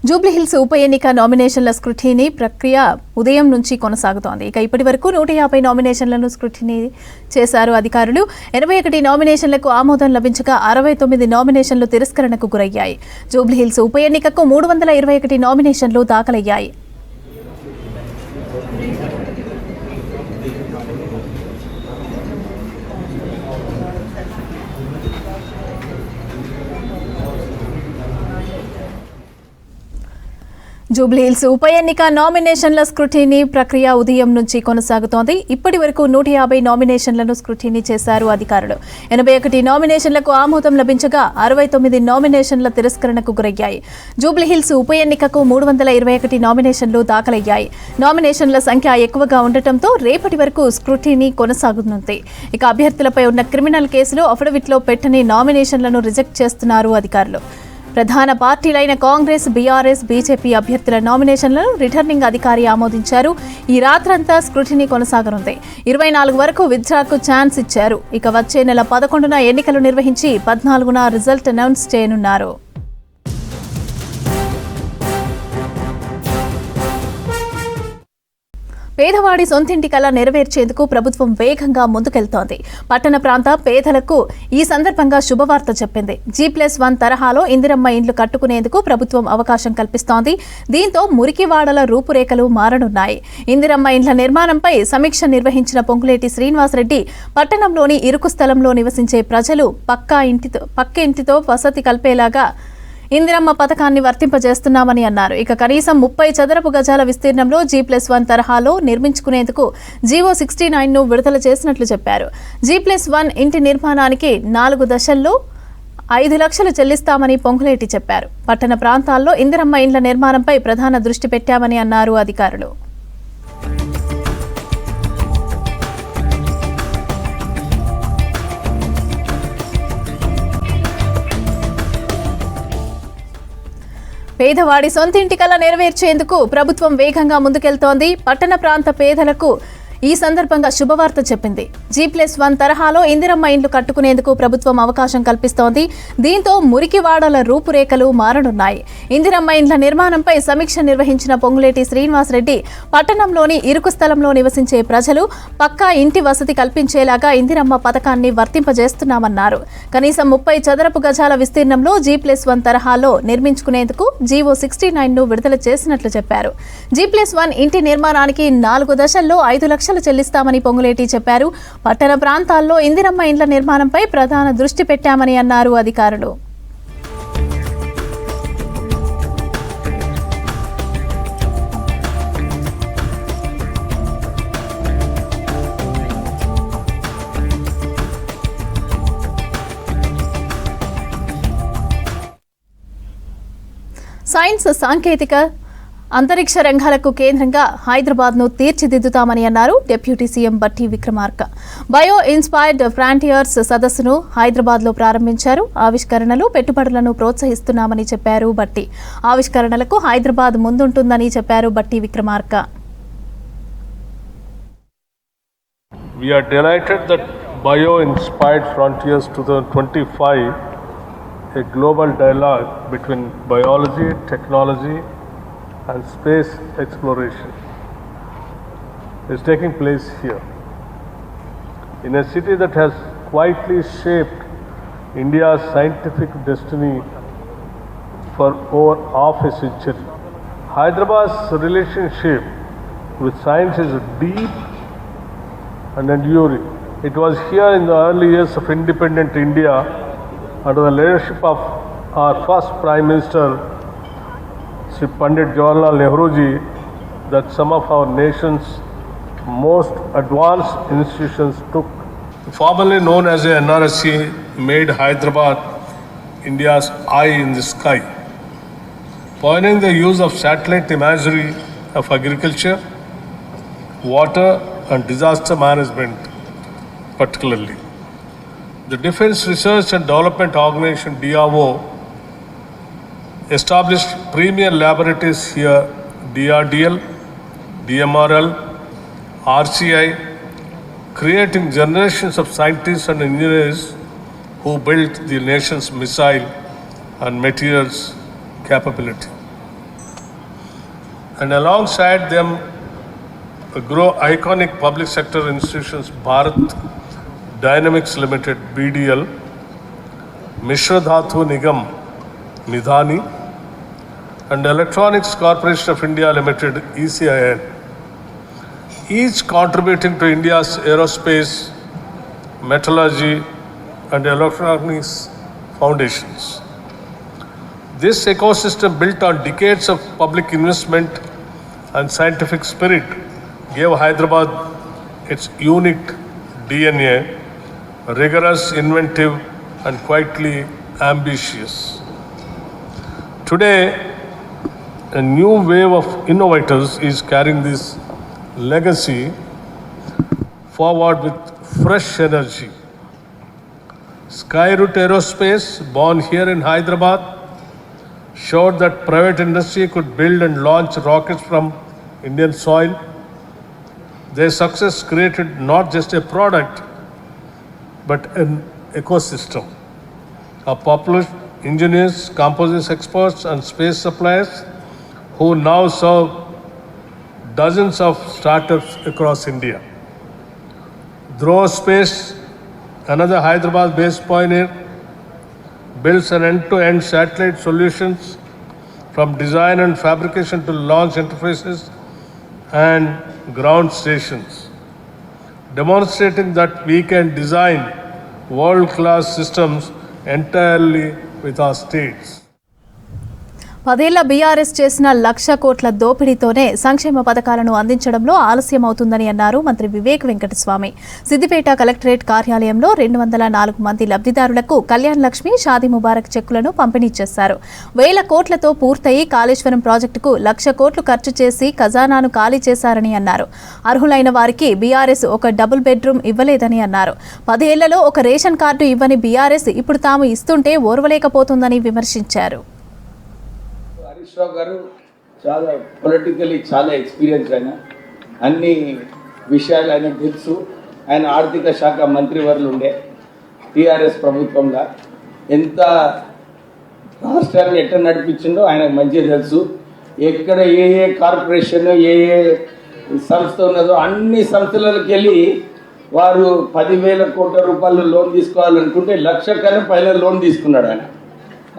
జూబ్లీహిల్స్ ఉప ఎన్నిక నామినేషన్ల స్క్రూటినీ ప్రక్రియ ఉదయం నుంచి కొనసాగుతోంది. ఇక ఇప్పటి వరకు 150 నామినేషన్లను స్క్రూటినీ చేశారు అధికారులు. 81 నామినేషన్లకు ఆమోదం లభించగా 69 నామినేషన్లు తిరస్కరణకు గురయ్యాయి. జూబ్లీహిల్స్ ఉప ఎన్నికకు 321 నామినేషన్లు దాఖలయ్యాయి. జూబ్లీహిల్స్ ఉప ఎన్నిక నామినేషన్ల స్క్రూటినీ ప్రక్రియ ఉదయం నుంచి కొనసాగుతోంది. ఇప్పటి వరకు 150 నామినేషన్లను స్క్రూటినీ చేశారు అధికారులు. 81 నామినేషన్లకు ఆమోదం లభించగా 69 నామినేషన్ల తిరస్కరణకు గురయ్యాయి. జూబ్లీహిల్స్ ఉప ఎన్నికకు 321 నామినేషన్లు దాఖలయ్యాయి. నామినేషన్ల సంఖ్య ఎక్కువగా ఉండటంతో రేపటి వరకు స్క్రూటినీ కొనసాగనుంది. ఇక అభ్యర్థులపై ఉన్న క్రిమినల్ కేసులు అఫిడవిట్లో పెట్టని నామినేషన్లను రిజెక్ట్ చేస్తున్నారు అధికారులు. ప్రధాన పార్టీలైన కాంగ్రెస్, బీఆర్ఎస్, బీజేపీ అభ్యర్థుల నామినేషన్లను రిటర్నింగ్ అధికారి ఆమోదించారు. ఈ రాత్రంతా స్క్రూటినీ కొనసాగనుంది. 24 వరకు విత్డ్రాకు ఛాన్స్ ఇచ్చారు. ఇక వచ్చే నెల 11న ఎన్నికలు నిర్వహించి 14న రిజల్ట్ అనౌన్స్ చేయనున్నారు. పేదవాడి సొంతింటి కల నెరవేర్చేందుకు ప్రభుత్వం వేగంగా ముందుకెళ్తోంది. పట్టణ ప్రాంత పేదలకు ఈ సందర్భంగా శుభవార్త చెప్పింది. G+1 తరహాలో ఇందిరమ్మ ఇండ్లు కట్టుకునేందుకు ప్రభుత్వం అవకాశం కల్పిస్తోంది. దీంతో మురికివాడల రూపురేఖలు మారనున్నాయి. ఇందిరమ్మ ఇండ్ల నిర్మాణంపై సమీక్ష నిర్వహించిన పొంగులేటి శ్రీనివాసరెడ్డి పట్టణంలోని ఇరుకు స్థలంలో నివసించే ప్రజలు పక్క ఇంటితో వసతి కల్పేలాగా ఇందిరమ్మ పథకాన్ని వర్తింపజేస్తున్నామని అన్నారు. ఇక కనీసం 30 చదరపు గజాల విస్తీర్ణంలో G+1 తరహాలో నిర్మించుకునేందుకు జీవో 69ను విడుదల చేసినట్లు చెప్పారు. G+1 ఇంటి నిర్మాణానికి 4 దశల్లో 5 లక్షలు చెల్లిస్తామని పొంగులేటి చెప్పారు. పట్టణ ప్రాంతాల్లో ఇందిరమ్మ ఇండ్ల నిర్మాణంపై ప్రధాన దృష్టి పెట్టామని అన్నారు అధికారులు. పేదవాడి సొంతింటి కల నెరవేర్చేందుకు ప్రభుత్వం వేగంగా ముందుకెళ్తోంది. పట్టణ ప్రాంత పేదలకు ఈ సందర్భంగా శుభవార్త చెప్పింది. G+1 తరహాలో ఇందిరమ్మ ఇండ్లు కట్టుకునేందుకు ప్రభుత్వం అవకాశం కల్పిస్తోంది. దీంతో మురికివాడల రూపురేఖలు మారనున్నాయి. ఇందిరమ్మ ఇండ్ల నిర్మాణంపై సమీక్ష నిర్వహించిన పొంగులేటి శ్రీనివాసరెడ్డి పట్టణంలోని ఇరుకు స్థలంలో నివసించే ప్రజలు పక్కా ఇంటి వసతి కల్పించేలాగా ఇందిరమ్మ పథకాన్ని వర్తింపజేస్తున్నామన్నారు. కనీసం 30 చదరపు గజాల విస్తీర్ణంలో G+1 తరహాలో నిర్మించుకునేందుకు జీవో 69ను విడుదల చేసినట్లు చెప్పారు. G+1 ఇంటి నిర్మాణానికి 4 దశల్లో 5 లక్షలు చెల్లిస్తామని పొంగులేటి చెప్పారు. పట్టణ ప్రాంతాల్లో ఇందిరమ్మ ఇండ్ల నిర్మాణంపై ప్రధాన దృష్టి పెట్టామని అన్నారు అధికారులు. సైన్స్, సాంకేతిక, అంతరిక్ష రంగాలకు కేంద్రంగా హైదరాబాద్ను తీర్చిదిద్దుతామని అన్నారు డిప్యూటీ సీఎం బట్టి విక్రమార్క. బయో ఇన్స్పైర్డ్ ఫ్రాంటియర్స్ సదస్సును హైదరాబాద్లో ప్రారంభించారు. ఆవిష్కరణలు, పెట్టుబడులను ప్రోత్సహిస్తున్నామని చెప్పారు బట్టి. ఆవిష్కరణలకు హైదరాబాద్ ముందుంటుందని చెప్పారు బట్టి Vikramarka. We are delighted that Bio Inspired Frontiers 2025, a global dialogue between biology, technology and space exploration, is taking place here in a city that has quietly shaped India's scientific destiny for over half a century. Hyderabad's relationship with science is deep and enduring. It was here in the early years of independent India under the leadership of our first Prime Minister Sri Pandit Jawaharlal Nehru ji that some of our nation's most advanced institutions took. Formerly known as the NRSC, made Hyderabad India's eye in the sky, pioneering the use of satellite imagery of agriculture, water and disaster management particularly. The Defence Research and Development Organization DRO established premier laboratories here, DRDL, DMRL, RCI, creating generations of scientists and engineers who built the nation's missile and materials capability. and alongside them grow iconic public sector institutions Bharat Dynamics Limited BDL, Mishra Dhatu Nigam Nidhani, and Electronics Corporation of India Limited ECIL, each contributing to India's aerospace, metallurgy, and electronics foundations. This ecosystem, built on decades of public investment and scientific spirit, gave Hyderabad its unique DNA, rigorous, inventive, and quietly ambitious. Today, a new wave of innovators is carrying this legacy forward with fresh energy. Skyroot Aerospace, born here in Hyderabad, showed that private industry could build and launch rockets from Indian soil. Their success created not just a product, but an ecosystem of popular engineers, composites experts, and space suppliers who now serve dozens of startups across India. Dhruv Space, another Hyderabad-based pioneer, builds an end-to-end satellite solutions from design and fabrication to launch interfaces and ground stations, demonstrating that we can design world-class systems entirely with our states. 10 ఏళ్ల BRS చేసిన 1,00,000 కోట్ల దోపిడీతోనే సంక్షేమ పథకాలను అందించడంలో ఆలస్యం అవుతుందని అన్నారు మంత్రి వివేక్ వెంకటస్వామి. సిద్దిపేట కలెక్టరేట్ కార్యాలయంలో 204 మంది లబ్ధిదారులకు కళ్యాణ్ లక్ష్మి, షాదీ ముబారక్ చెక్కులను పంపిణీ చేశారు. 1000 కోట్లతో పూర్తయి కాళేశ్వరం ప్రాజెక్టుకు 1,00,000 కోట్లు ఖర్చు చేసి ఖజానాను ఖాళీ చేశారని అన్నారు. అర్హులైన వారికి బీఆర్ఎస్ ఒక డబుల్ బెడ్రూమ్ ఇవ్వలేదని అన్నారు. 10 ఏళ్లలో ఒక రేషన్ కార్డు ఇవ్వని బీఆర్ఎస్ ఇప్పుడు తాము ఇస్తుంటే ఓర్వలేకపోతుందని విమర్శించారు. హరీష్ రావు గారు చాలా పొలిటికలీ చాలా ఎక్స్పీరియన్స్, ఆయన అన్ని విషయాలు ఆయనకు తెలుసు. ఆయన ఆర్థిక శాఖ మంత్రివర్యులు ఉండే టీఆర్ఎస్ ప్రభుత్వంలో ఎంత రాష్ట్రాన్ని ఎట్లా నడిపించిందో ఆయనకు మంచిగా తెలుసు. ఎక్కడ ఏ ఏ కార్పొరేషన్ ఏ ఏ సంస్థ ఉన్నదో అన్ని సంస్థలకు వెళ్ళి వారు 10,000 కోట్ల రూపాయలు లోన్ తీసుకోవాలనుకుంటే 1,00,000 కన్నా పైన లోన్ తీసుకున్నాడు ఆయన.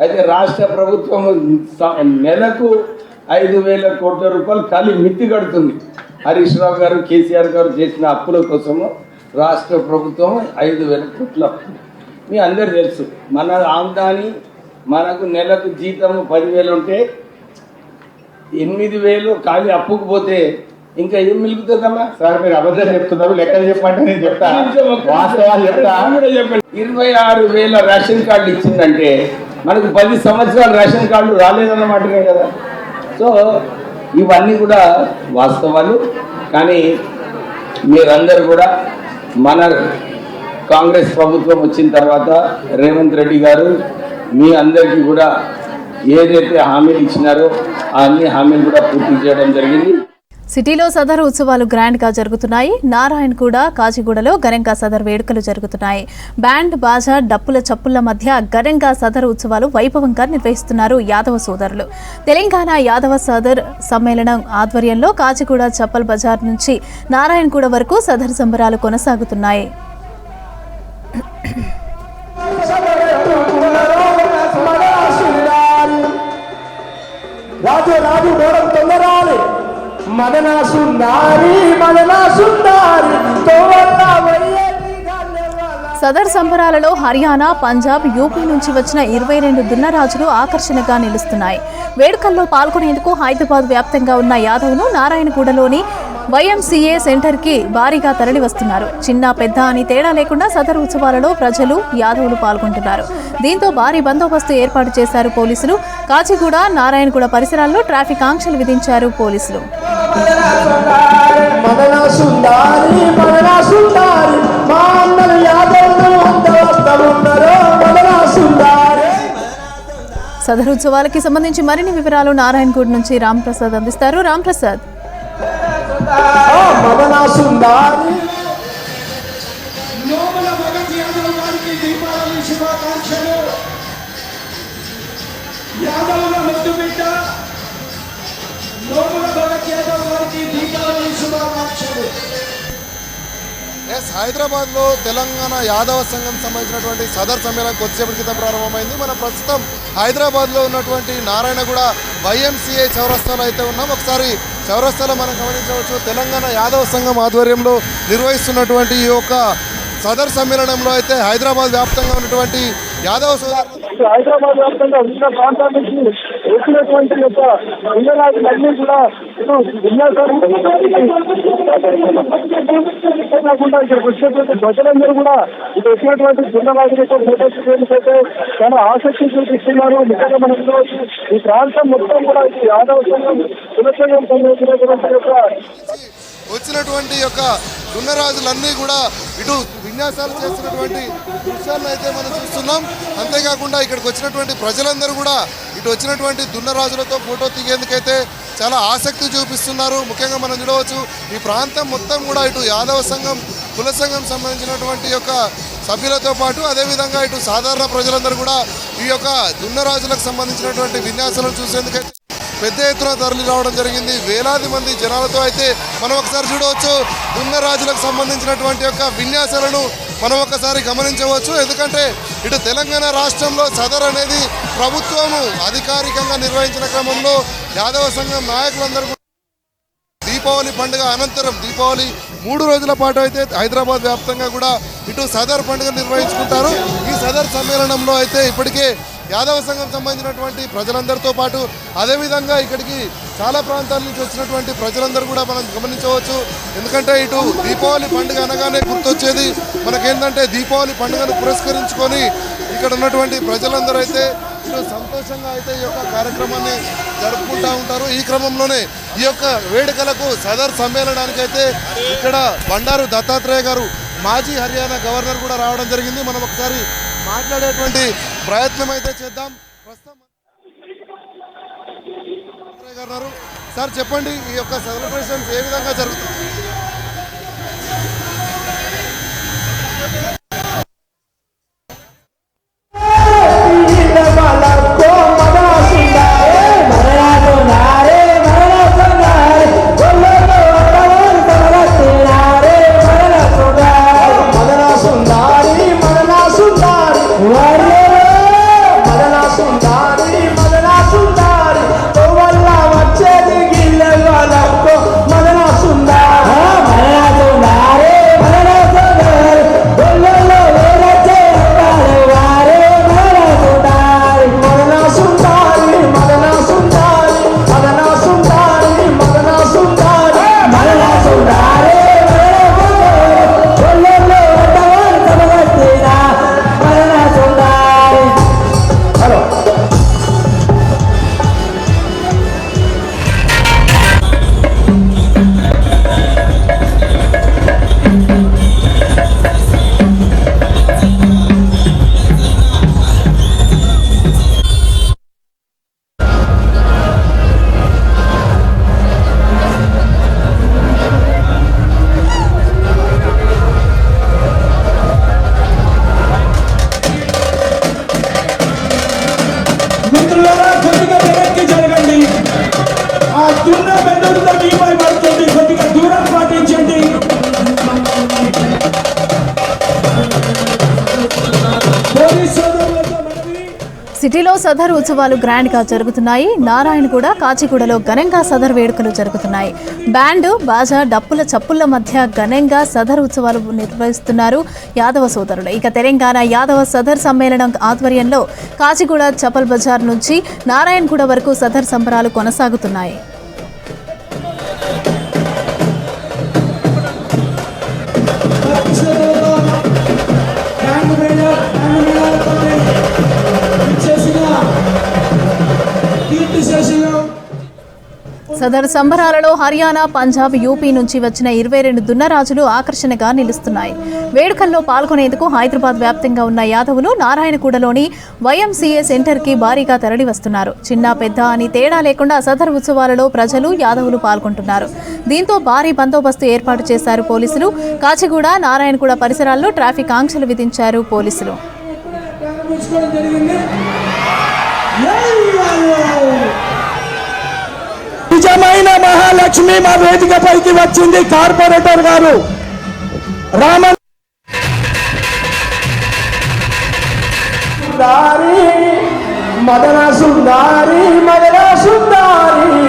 అయితే రాష్ట్ర ప్రభుత్వం నెలకు 5,000 కోట్ల రూపాయలు ఖాళీ మిత్తి కడుతుంది. హరీష్ రావు గారు, కేసీఆర్ గారు చేసిన అప్పుల కోసము రాష్ట్ర ప్రభుత్వం 5,000 కోట్ల అప్పు. మీ అందరు తెలుసు, మన ఆమ్దాని మనకు నెలకు జీతము 10,000 ఉంటే 8,000 ఖాళీ అప్పుకు పోతే ఇంకా ఏం మిలుగుతుందమ్మా? సార్ మీరు అబద్ధాలు చెప్తున్నారు, లెక్కలు చెప్పంటే నేను చెప్తా, వాస్తవాలు చెప్తా. 26,000 రేషన్ కార్డులు ఇచ్చిందంటే మనకు 10 సంవత్సరాలు రేషన్ కార్డులు రాలేదన్నమాటనే కదా. సో ఇవన్నీ కూడా వాస్తవాలు. కానీ మీరందరూ కూడా మన కాంగ్రెస్ ప్రభుత్వం వచ్చిన తర్వాత రేవంత్ రెడ్డి గారు మీ అందరికీ కూడా ఏదైతే హామీలు ఇచ్చినారో అన్ని హామీలు కూడా పూర్తి చేయడం జరిగింది. సిటీలో సదర్ ఉత్సవాలు గ్రాండ్ గా జరుగుతున్నాయి. నారాయణగూడ, కాచిగూడలో ఘనంగా సదర్ వేడుకలు జరుగుతున్నాయి. బ్యాండ్, బాజా, డప్పుల చప్పుల మధ్య ఘనంగా సదర్ ఉత్సవాలు వైభవంగా నిర్వహిస్తున్నారు యాదవ సోదరులు. తెలంగాణ యాదవ సదర్ సమ్మేళనం ఆధ్వర్యంలో కాచిగూడ చప్పల్ బజార్ నుంచి నారాయణగూడ వరకు సదర్ సంబరాలు కొనసాగుతున్నాయి. సదర్ సంబరాలలో హర్యానా, పంజాబ్, యూపీ నుంచి వచ్చిన 22 దున్నరాజులు ఆకర్షణగా నిలుస్తున్నాయి. వేడుకల్లో పాల్గొనేందుకు హైదరాబాద్ వ్యాప్తంగా ఉన్న యాదవులు నారాయణగూడలోని YMCA సెంటర్కి భారీగా తరలి వస్తున్నారు. చిన్న పెద్ద అని తేడా లేకుండా సదర్ ఉత్సవాలలో ప్రజలు, యాదవులు పాల్గొంటున్నారు. దీంతో భారీ బందోబస్తు ఏర్పాటు చేశారు పోలీసులు. కాచిగూడ, నారాయణగూడ పరిసరాల్లో ట్రాఫిక్ ఆంక్షలు విధించారు పోలీసులు. సదర్ ఉత్సవాలకి సంబంధించి మరిన్ని వివరాలు నారాయణగూడ నుంచి రాంప్రసాద్ అందిస్తారు. రాంప్రసాద్. యాదవుల ముద్దు బిడ్డ నోముల హైదరాబాద్లో తెలంగాణ యాదవ సంఘం సంబంధించినటువంటి సదర్ సమ్మేళనం కొద్దిసేపటి క్రితం ప్రారంభమైంది. మనం ప్రస్తుతం హైదరాబాద్లో ఉన్నటువంటి నారాయణగూడ YMCA చౌరస్తాలో అయితే ఉన్నాం. ఒకసారి చౌరస్తాలో మనం గమనించవచ్చు, తెలంగాణ యాదవ సంఘం ఆధ్వర్యంలో నిర్వహిస్తున్నటువంటి ఈ యొక్క సదర్ సమ్మేళనంలో అయితే హైదరాబాద్ వ్యాప్తంగా ఉన్నటువంటి యాదవ సోదరులు హైదరాబాద్ వ్యాప్తంగా వివిధ ప్రాంతాల నుంచి వచ్చినటువంటి యొక్క విన్నరాజులన్నీ కూడా కాకుండా ఇక్కడికి వచ్చినటువంటి ప్రజలందరూ కూడా ఇటు వచ్చినటువంటి విన్నరాజులతో ఫోటోస్ అయితే చాలా ఆసక్తి చూపిస్తున్నారు. ముఖ్యంగా మనం ఈ ప్రాంతం మొత్తం కూడా ఇది యాదవ సంఘం కులసంఘం సంబంధించినటువంటి యొక్క వచ్చినటువంటి యొక్క దున్నరాజులన్నీ కూడా ఇటు విన్యాసాలు చేస్తున్నటువంటి దృశ్యాలను అయితే మనం చూస్తున్నాం. అంతేకాకుండా ఇక్కడికి వచ్చినటువంటి ప్రజలందరూ కూడా ఇటు వచ్చినటువంటి దున్నరాజులతో ఫోటో దిగేందుకైతే చాలా ఆసక్తి చూపిస్తున్నారు. ముఖ్యంగా మనం చూడవచ్చు, ఈ ప్రాంతం మొత్తం కూడా ఇటు యాదవ సంఘం కుల సంఘం సంబంధించినటువంటి యొక్క సభ్యులతో పాటు అదేవిధంగా ఇటు సాధారణ ప్రజలందరూ కూడా ఈ యొక్క దున్నరాజులకు సంబంధించినటువంటి విన్యాసాలను చూసేందుకైతే పెద్ద ఎత్తున తరలి రావడం జరిగింది. వేలాది మంది జనాలతో అయితే మనం ఒకసారి చూడవచ్చు, దున్నరాజులకు సంబంధించినటువంటి యొక్క విన్యాసాలను మనం ఒకసారి గమనించవచ్చు. ఎందుకంటే ఇటు తెలంగాణ రాష్ట్రంలో సదర్ అనేది ప్రభుత్వము అధికారికంగా నిర్వహించిన క్రమంలో యాదవ సంఘం నాయకులందరూ దీపావళి పండుగ అనంతరం దీపావళి 3 రోజుల పాటు అయితే హైదరాబాద్ వ్యాప్తంగా కూడా ఇటు సదర్ పండుగ నిర్వహించుకుంటారు. ఈ సదర్ సమ్మేళనంలో అయితే ఇప్పటికే యాదవ సంఘం సంబంధించినటువంటి ప్రజలందరితో పాటు అదేవిధంగా ఇక్కడికి చాలా ప్రాంతాల నుంచి వచ్చినటువంటి ప్రజలందరూ కూడా మనం గమనించవచ్చు. ఎందుకంటే ఇటు దీపావళి పండుగ అనగానే గుర్తొచ్చేది మనకేంటంటే దీపావళి పండుగను పురస్కరించుకొని ఇక్కడ ఉన్నటువంటి ప్రజలందరూ అయితే ఇటు సంతోషంగా అయితే ఈ యొక్క కార్యక్రమాన్ని జరుపుకుంటూ ఉంటారు. ఈ క్రమంలోనే ఈ యొక్క వేడుకలకు సదర్ సమ్మేళనానికి అయితే ఇక్కడ బండారు దత్తాత్రేయ గారు మాజీ హర్యానా గవర్నర్ కూడా రావడం జరిగింది. మనం ఒకసారి మాట్లాడేటువంటి ప్రయత్నం అయితే చేద్దాం. ప్రస్తుతం గారు సార్ చెప్పండి, ఈ యొక్క సెలబ్రేషన్స్ ఏ విధంగా జరుగుతుంది? సిటీలో సదర్ ఉత్సవాలు గ్రాండ్ గా జరుగుతున్నాయి. నారాయణగూడ, కాచిగూడలో ఘనంగా సదర్ వేడుకలు జరుగుతున్నాయి. బ్యాండ్, బాజా, డప్పుల చప్పుళ్ల మధ్య ఘనంగా సదర్ ఉత్సవాలు నిర్వహిస్తున్నారు యాదవ సోదరులు. ఇక తెలంగాణ యాదవ సదర్ సమ్మేళనం ఆధ్వర్యంలో కాచిగూడ చపల్ బజార్ నుంచి నారాయణగూడ వరకు సదర్ సంబరాలు కొనసాగుతున్నాయి. సదర్ సంబరాలలో హర్యానా, పంజాబ్, యూపీ నుంచి వచ్చిన 22 దున్నరాజులు ఆకర్షణగా నిలుస్తున్నాయి. వేడుకల్లో పాల్గొనేందుకు హైదరాబాద్ వ్యాప్తంగా ఉన్న యాదవులు నారాయణగూడలోని YMCA సెంటర్కి భారీగా తరలి వస్తున్నారు. చిన్న పెద్ద అని తేడా లేకుండా సదర్ ఉత్సవాలలో ప్రజలు, యాదవులు పాల్గొంటున్నారు. దీంతో భారీ బందోబస్తు ఏర్పాటు చేశారు పోలీసులు. కాచిగూడ, నారాయణగూడ పరిసరాల్లో ట్రాఫిక్ ఆంక్షలు విధించారు పోలీసులు. నిజమైన మహాలక్ష్మి మా వేదికపైకి వచ్చింది. కార్పొరేటర్ గారు రామ సుందారి మదన సుందారి మదన సుందారి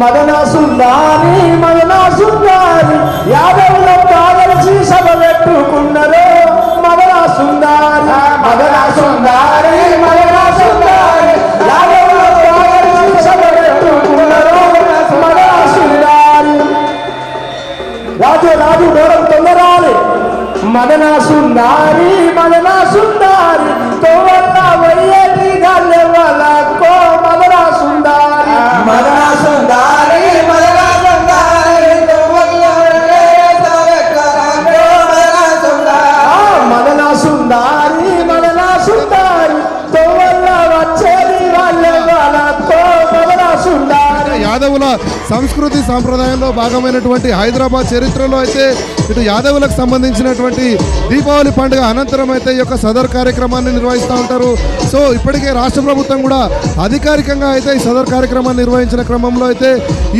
మదన సుందారి మదన సుందారి యాదవుల కాగలిసి సభ పెట్టుకున్నారు మదన సుందారి మదన సుందారి మదన సుందారి యాదవుల కాగలిసి సభ పెట్టుకున్నారు మదన సుందారి రాజు రాజు గౌరవం తొందరాలి మదన సుందారి తోవల్ల వయ్యేటి గాల్లెవ్వలకో మదన సుందారి మదన సుందారి తోవల్ల మదన సుందారి తోవల్ల వచ్చేది వాళ్ళెవ్వలకో మదన సుందారి. యాదవుల సంస్కృతి సాంప్రదాయంలో భాగమైనటువంటి హైదరాబాద్ చరిత్రలో అయితే ఇటు యాదవులకు సంబంధించినటువంటి దీపావళి పండుగ అనంతరం అయితే ఈ యొక్క సదర్ కార్యక్రమాన్ని నిర్వహిస్తూ ఉంటారు. సో ఇప్పటికే రాష్ట్ర ప్రభుత్వం కూడా అధికారికంగా అయితే ఈ సదర్ కార్యక్రమాన్ని నిర్వహించిన క్రమంలో అయితే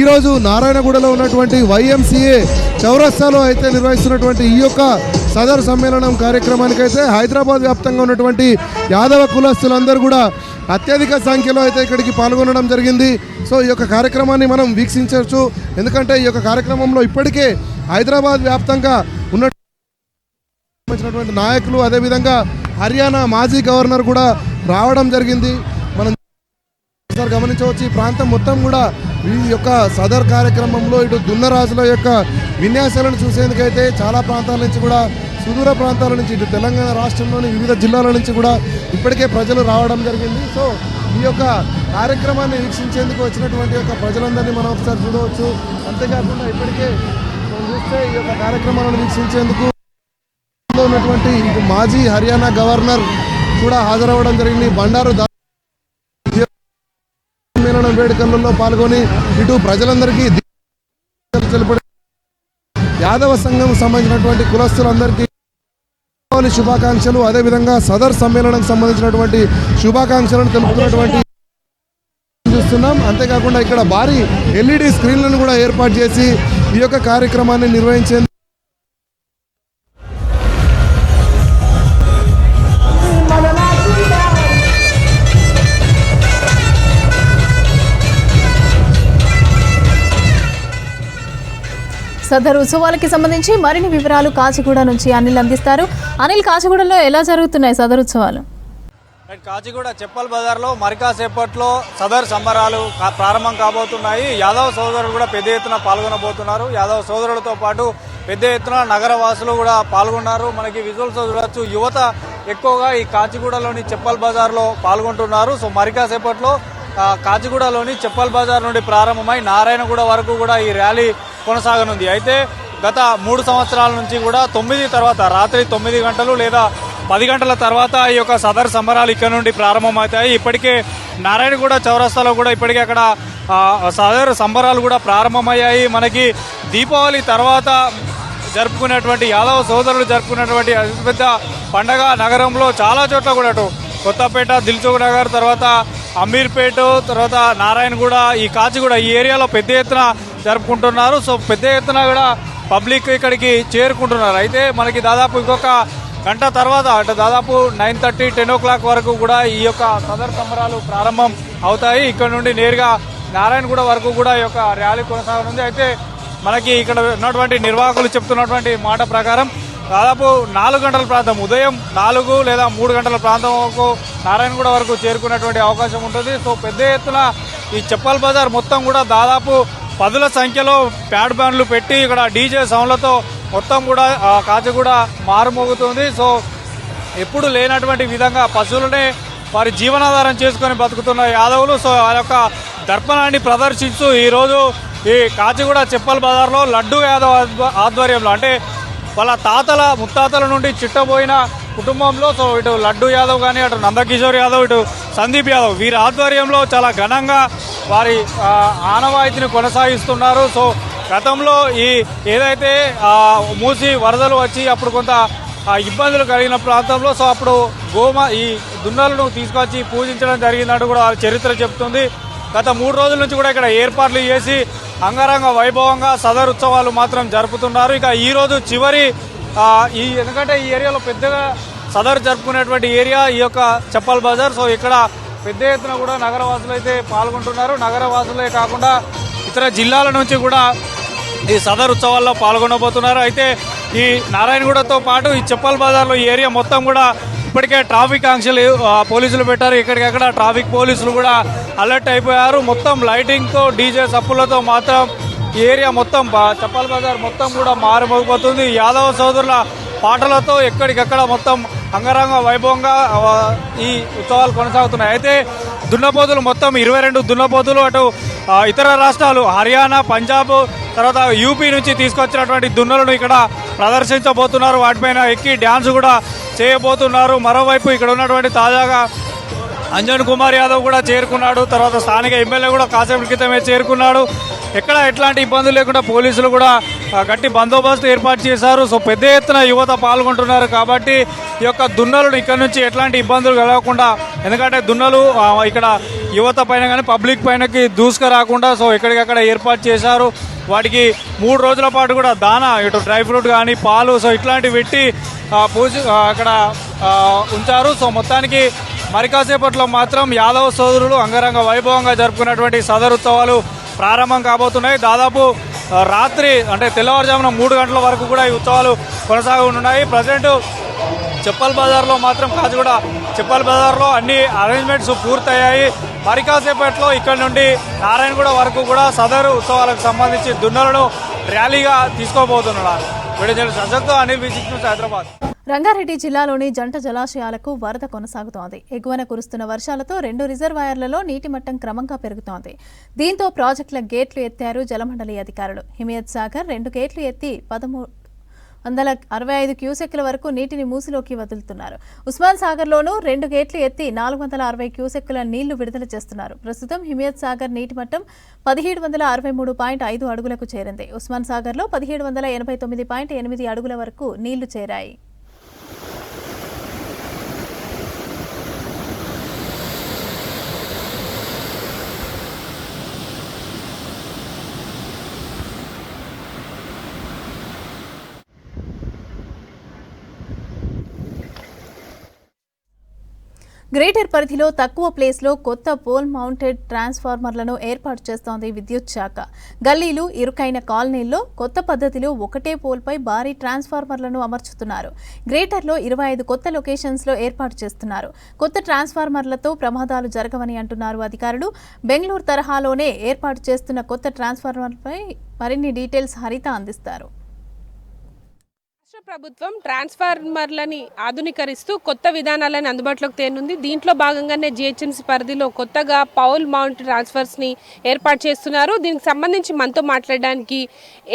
ఈరోజు నారాయణగూడలో ఉన్నటువంటి YMCA చౌరస్తాలో అయితే నిర్వహిస్తున్నటువంటి ఈ యొక్క సదర్ సమ్మేళనం కార్యక్రమానికి అయితే హైదరాబాద్ వ్యాప్తంగా ఉన్నటువంటి యాదవ కులస్తులందరూ కూడా అత్యధిక సంఖ్యలో అయితే ఇక్కడికి పాల్గొనడం జరిగింది. సో ఈ యొక్క కార్యక్రమాన్ని మనం వీక్షించవచ్చు. ఎందుకంటే ఈ యొక్క కార్యక్రమంలో ఇప్పటికే హైదరాబాద్ వ్యాప్తంగా ఉన్నటువంటి నాయకులు, అదేవిధంగా హర్యానా మాజీ గవర్నర్ కూడా రావడం జరిగింది. మనం గమనించవచ్చు. ఈ ప్రాంతం మొత్తం కూడా ఈ యొక్క సదర్ కార్యక్రమంలో ఇటు దున్నరాజుల యొక్క విన్యాసాలను చూసేందుకైతే చాలా ప్రాంతాల నుంచి కూడా, సుదూర ప్రాంతాల నుంచి, ఇటు తెలంగాణ రాష్ట్రంలోని వివిధ జిల్లాల నుంచి కూడా ఇప్పటికే ప్రజలు రావడం జరిగింది. సో ఈ యొక్క కార్యక్రమాన్ని వీక్షించేందుకు వచ్చినటువంటి యొక్క ప్రజలందరినీ మనం ఒకసారి చూడవచ్చు. అంతేకాకుండా ఇప్పటికే మనం చూస్తే ఈ యొక్క కార్యక్రమాలను వీక్షించేందుకు ఉన్నటువంటి ఇటు మాజీ హర్యానా గవర్నర్ కూడా హాజరవ్వడం జరిగింది. బండారు సమ్మేళనం వేడుకలలో పాల్గొని ఇటు ప్రజలందరికీ యాదవ సంఘం సంబంధించినటువంటి కులస్తులందరికీ శుభాకాంక్షలు, అదేవిధంగా సదర్ సమ్మేళనానికి సంబంధించినటువంటి శుభాకాంక్షలను తెలుపుతున్నటువంటి చూస్తున్నాం. అంతేకాకుండా ఇక్కడ భారీ LED స్క్రీన్లను కూడా ఏర్పాటు చేసి ఈ యొక్క కార్యక్రమాన్ని నిర్వహించేందుకు సదరు ఉత్సవాలకి సంబంధించి మరిన్ని వివరాలు కాచిగూడ నుంచి అనిల్ అందిస్తారు. అనిల్, కాచిగూడలో ఎలా జరుగుతున్నాయి సదరు ఉత్సవాలు? కాచిగూడ చెప్పల్ బజార్లో మరికాసేపట్లో సదర్ సంబరాలు ప్రారంభం కాబోతున్నాయి. యాదవ్ సోదరులు కూడా పెద్ద ఎత్తున పాల్గొనబోతున్నారు. యాదవ్ సోదరులతో పాటు పెద్ద ఎత్తున నగర వాసులు కూడా పాల్గొన్నారు. మనకి విజువల్స్ చూడొచ్చు, యువత ఎక్కువగా ఈ కాచిగూడలోని చెప్పల్ బజార్లో పాల్గొంటున్నారు. సో మరికాసేపట్లో కాచిగూడలోని చెప్పల్ బజార్ నుండి ప్రారంభమై నారాయణగూడ వరకు కూడా ఈ ర్యాలీ కొనసాగనుంది. అయితే గత 3 సంవత్సరాల నుంచి కూడా 9 తర్వాత రాత్రి 9 గంటలు లేదా 10 గంటల తర్వాత ఈ యొక్క సదర్ సంబరాలు ఇక్కడ నుండి ప్రారంభమవుతాయి. ఇప్పటికే నారాయణగూడ చౌరస్తాలో కూడా ఇప్పటికే అక్కడ సదర్ సంబరాలు కూడా ప్రారంభమయ్యాయి. మనకి దీపావళి తర్వాత జరుపుకునేటువంటి యాదవ సోదరులు జరుపుకునేటువంటి అతిపెద్ద పండగ నగరంలో చాలా చోట్ల కూడా అటు కొత్తపేట, దిల్సుఖ్ నగర్, తర్వాత అమీర్పేట, తర్వాత నారాయణగూడ, ఈ కాచిగూడ ఈ ఏరియాలో పెద్ద ఎత్తున జరుపుకుంటున్నారు. సో పెద్ద ఎత్తున కూడా పబ్లిక్ ఇక్కడికి చేరుకుంటున్నారు. అయితే మనకి దాదాపు ఇంకొక గంట తర్వాత అంటే దాదాపు 9:30, 10 o'clock వరకు కూడా ఈ యొక్క సదర్ సంబరాలు ప్రారంభం అవుతాయి. ఇక్కడ నుండి నేరుగా నారాయణగూడ వరకు కూడా ఈ యొక్క ర్యాలీ కొనసాగనుంది. అయితే మనకి ఇక్కడ ఉన్నటువంటి నిర్వాహకులు చెప్తున్నటువంటి మాట ప్రకారం దాదాపు 4 గంటల ప్రాంతం, ఉదయం 4 లేదా 3 గంటల ప్రాంతం వరకు నారాయణగూడ వరకు చేరుకునేటువంటి అవకాశం ఉంటుంది. సో పెద్ద ఎత్తున ఈ చెప్పల్ బజార్ మొత్తం కూడా దాదాపు 10ల సంఖ్యలో ప్యాడ్ బ్యాండ్లు పెట్టి ఇక్కడ DJ సౌండ్లతో మొత్తం కూడా కాచిగూడ మారుమోగుతుంది. సో ఎప్పుడు లేనటువంటి విధంగా పశువులనే వారి జీవనాధారం చేసుకొని బతుకుతున్న యాదవులు సో ఆ యొక్క దర్పణాన్ని ప్రదర్శిస్తూ ఈరోజు ఈ కాచిగూడ చెప్పల్ బజార్లో లడ్డు యాదవ్ ఆధ్వర్యంలో, అంటే వాళ్ళ తాతల ముత్తాతల నుండి చిట్టబోయిన కుటుంబంలో, సో ఇటు లడ్డు యాదవ్ కానీ, అటు నందకిషోర్ యాదవ్, ఇటు సందీప్ యాదవ్, వీరి ఆధ్వర్యంలో చాలా ఘనంగా వారి ఆనవాయితీని కొనసాగిస్తున్నారు. సో గతంలో ఈ ఏదైతే మూసి వరదలు వచ్చి అప్పుడు కొంత ఇబ్బందులు కలిగిన ప్రాంతంలో సో అప్పుడు ఈ దున్నలను తీసుకొచ్చి పూజించడం జరిగిందంటూ కూడా చరిత్ర చెప్తుంది. గత 3 రోజుల నుంచి కూడా ఇక్కడ ఏర్పాట్లు చేసి అంగరంగ వైభవంగా సదర్ ఉత్సవాలు మాత్రం జరుపుతున్నారు. ఇక ఈరోజు చివరి ఎందుకంటే ఈ ఏరియాలో పెద్దగా సదర్ జరుపుకునేటువంటి ఏరియా ఈ యొక్క చప్పల్ బజార్. సో ఇక్కడ పెద్ద ఎత్తున కూడా నగరవాసులు అయితే పాల్గొంటున్నారు. నగరవాసులే కాకుండా ఇతర జిల్లాల నుంచి కూడా ఈ సదర్ ఉత్సవాల్లో పాల్గొనబోతున్నారు. అయితే ఈ నారాయణగూడతో పాటు ఈ చప్పల్ బజార్లో ఈ ఏరియా మొత్తం కూడా ఇప్పటికే ట్రాఫిక్ ఆంక్షలు పోలీసులు పెట్టారు. ఎక్కడికక్కడ ట్రాఫిక్ పోలీసులు కూడా అలర్ట్ అయిపోయారు. మొత్తం లైటింగ్తో డీజే సప్పులతో మాత్రం ఈ ఏరియా మొత్తం చప్పల్ బజార్ మొత్తం కూడా మారుమోగిపోతుంది. యాదవ సోదరుల పాటలతో ఎక్కడికక్కడ మొత్తం అంగరంగ వైభవంగా ఈ ఉత్సవాలు కొనసాగుతున్నాయి. అయితే దున్నపోతులు మొత్తం 22 దున్నపోతులు అటు ఇతర రాష్ట్రాలు హర్యానా, పంజాబ్, తర్వాత యూపీ నుంచి తీసుకొచ్చినటువంటి దున్నలను ఇక్కడ ప్రదర్శించబోతున్నారు. వాటిపైన ఎక్కి డ్యాన్స్ కూడా చేయబోతున్నారు. మరోవైపు ఇక్కడ ఉన్నటువంటి తాజాగా అంజన్ కుమార్ యాదవ్ కూడా చేరుకున్నాడు. తర్వాత స్థానిక ఎమ్మెల్యే కూడా కాసేపు క్రితమే చేరుకున్నాడు. ఎక్కడ ఎట్లాంటి ఇబ్బందులు లేకుండా పోలీసులు కూడా గట్టి బందోబస్తు ఏర్పాటు చేశారు. సో పెద్ద ఎత్తున యువత పాల్గొంటున్నారు కాబట్టి ఈ యొక్క దున్నలను ఇక్కడ నుంచి ఎట్లాంటి ఇబ్బందులు కలగకుండా, ఎందుకంటే దున్నలు ఇక్కడ యువత పైన కానీ పబ్లిక్ పైనకి దూసుకురాకుండా సో ఎక్కడికక్కడ ఏర్పాటు చేశారు. వాటికి 3 రోజుల పాటు కూడా దానా, ఇటు డ్రై ఫ్రూట్ కానీ పాలు సో ఇట్లాంటివి పెట్టి అక్కడ ఉంచారు. సో మొత్తానికి మరి కాసేపట్లో మాత్రం యాదవ సోదరులు అంగరంగ వైభవంగా జరుపుకున్నటువంటి సదర్ ఉత్సవాలు ప్రారంభం కాబోతున్నాయి. దాదాపు రాత్రి అంటే తెల్లవారుజామున 3 గంటల వరకు కూడా ఈ ఉత్సవాలు కొనసాగనున్నాయి. ప్రజెంట్ చప్పల్ బజార్లో మాత్రం కాచిగూడ చప్పల్ బజార్లో అన్ని అరేంజ్మెంట్స్ పూర్తయ్యాయి. మరి కాసేపట్లో ఇక్కడ నుండి నారాయణగూడ వరకు కూడా సదరు ఉత్సవాలకు సంబంధించి దున్నలను ర్యాలీగా తీసుకోబోతున్నారు. వీడియో సజక్తో అనిల్ విజిట్ హైదరాబాద్. రంగారెడ్డి జిల్లాలోని జంట జలాశయాలకు వరద కొనసాగుతోంది. ఎగువన కురుస్తున్న వర్షాలతో 2 రిజర్వాయర్లలో నీటి మట్టం క్రమంగా పెరుగుతోంది. దీంతో ప్రాజెక్టుల గేట్లు ఎత్తారు జలమండలి అధికారులు. హిమయత్ సాగర్ 2 గేట్లు ఎత్తి 1365 క్యూసెక్ల వరకు నీటిని మూసిలోకి వదులుతున్నారు. ఉస్మాన్ సాగర్లోనూ 2 గేట్లు ఎత్తి 460 క్యూసెక్కుల నీళ్లు విడుదల చేస్తున్నారు. ప్రస్తుతం హిమయత్ సాగర్ నీటి మట్టం 1763.5 అడుగులకు చేరింది. ఉస్మాన్ సాగర్లో 1789.8 అడుగుల వరకు నీళ్లు చేరాయి. గ్రేటర్ పరిధిలో తక్కువ ప్లేస్లో కొత్త పోల్ మౌంటెడ్ ట్రాన్స్ఫార్మర్లను ఏర్పాటు చేస్తోంది విద్యుత్ శాఖ. గల్లీలు, ఇరుకైన కాలనీల్లో కొత్త పద్ధతిలో ఒకటే పోల్పై భారీ ట్రాన్స్ఫార్మర్లను అమర్చుతున్నారు. గ్రేటర్లో 25 కొత్త లొకేషన్స్లో ఏర్పాటు చేస్తున్నారు. కొత్త ట్రాన్స్ఫార్మర్లతో ప్రమాదాలు జరగవని అంటున్నారు అధికారులు. బెంగళూరు తరహాలోనే ఏర్పాటు చేస్తున్న కొత్త ట్రాన్స్ఫార్మర్పై మరిన్ని డీటెయిల్స్ హరిత అందిస్తారు. ప్రభుత్వం ట్రాన్స్ఫార్మర్లని ఆధునీకరిస్తూ కొత్త విధానాలను అందుబాటులోకి తేనుంది. దీంట్లో భాగంగానే జిహెచ్ఎంసీ పరిధిలో కొత్తగా పౌల్ మౌంట్ ట్రాన్స్ఫర్స్ని ఏర్పాటు చేస్తున్నారు. దీనికి సంబంధించి మనతో మాట్లాడడానికి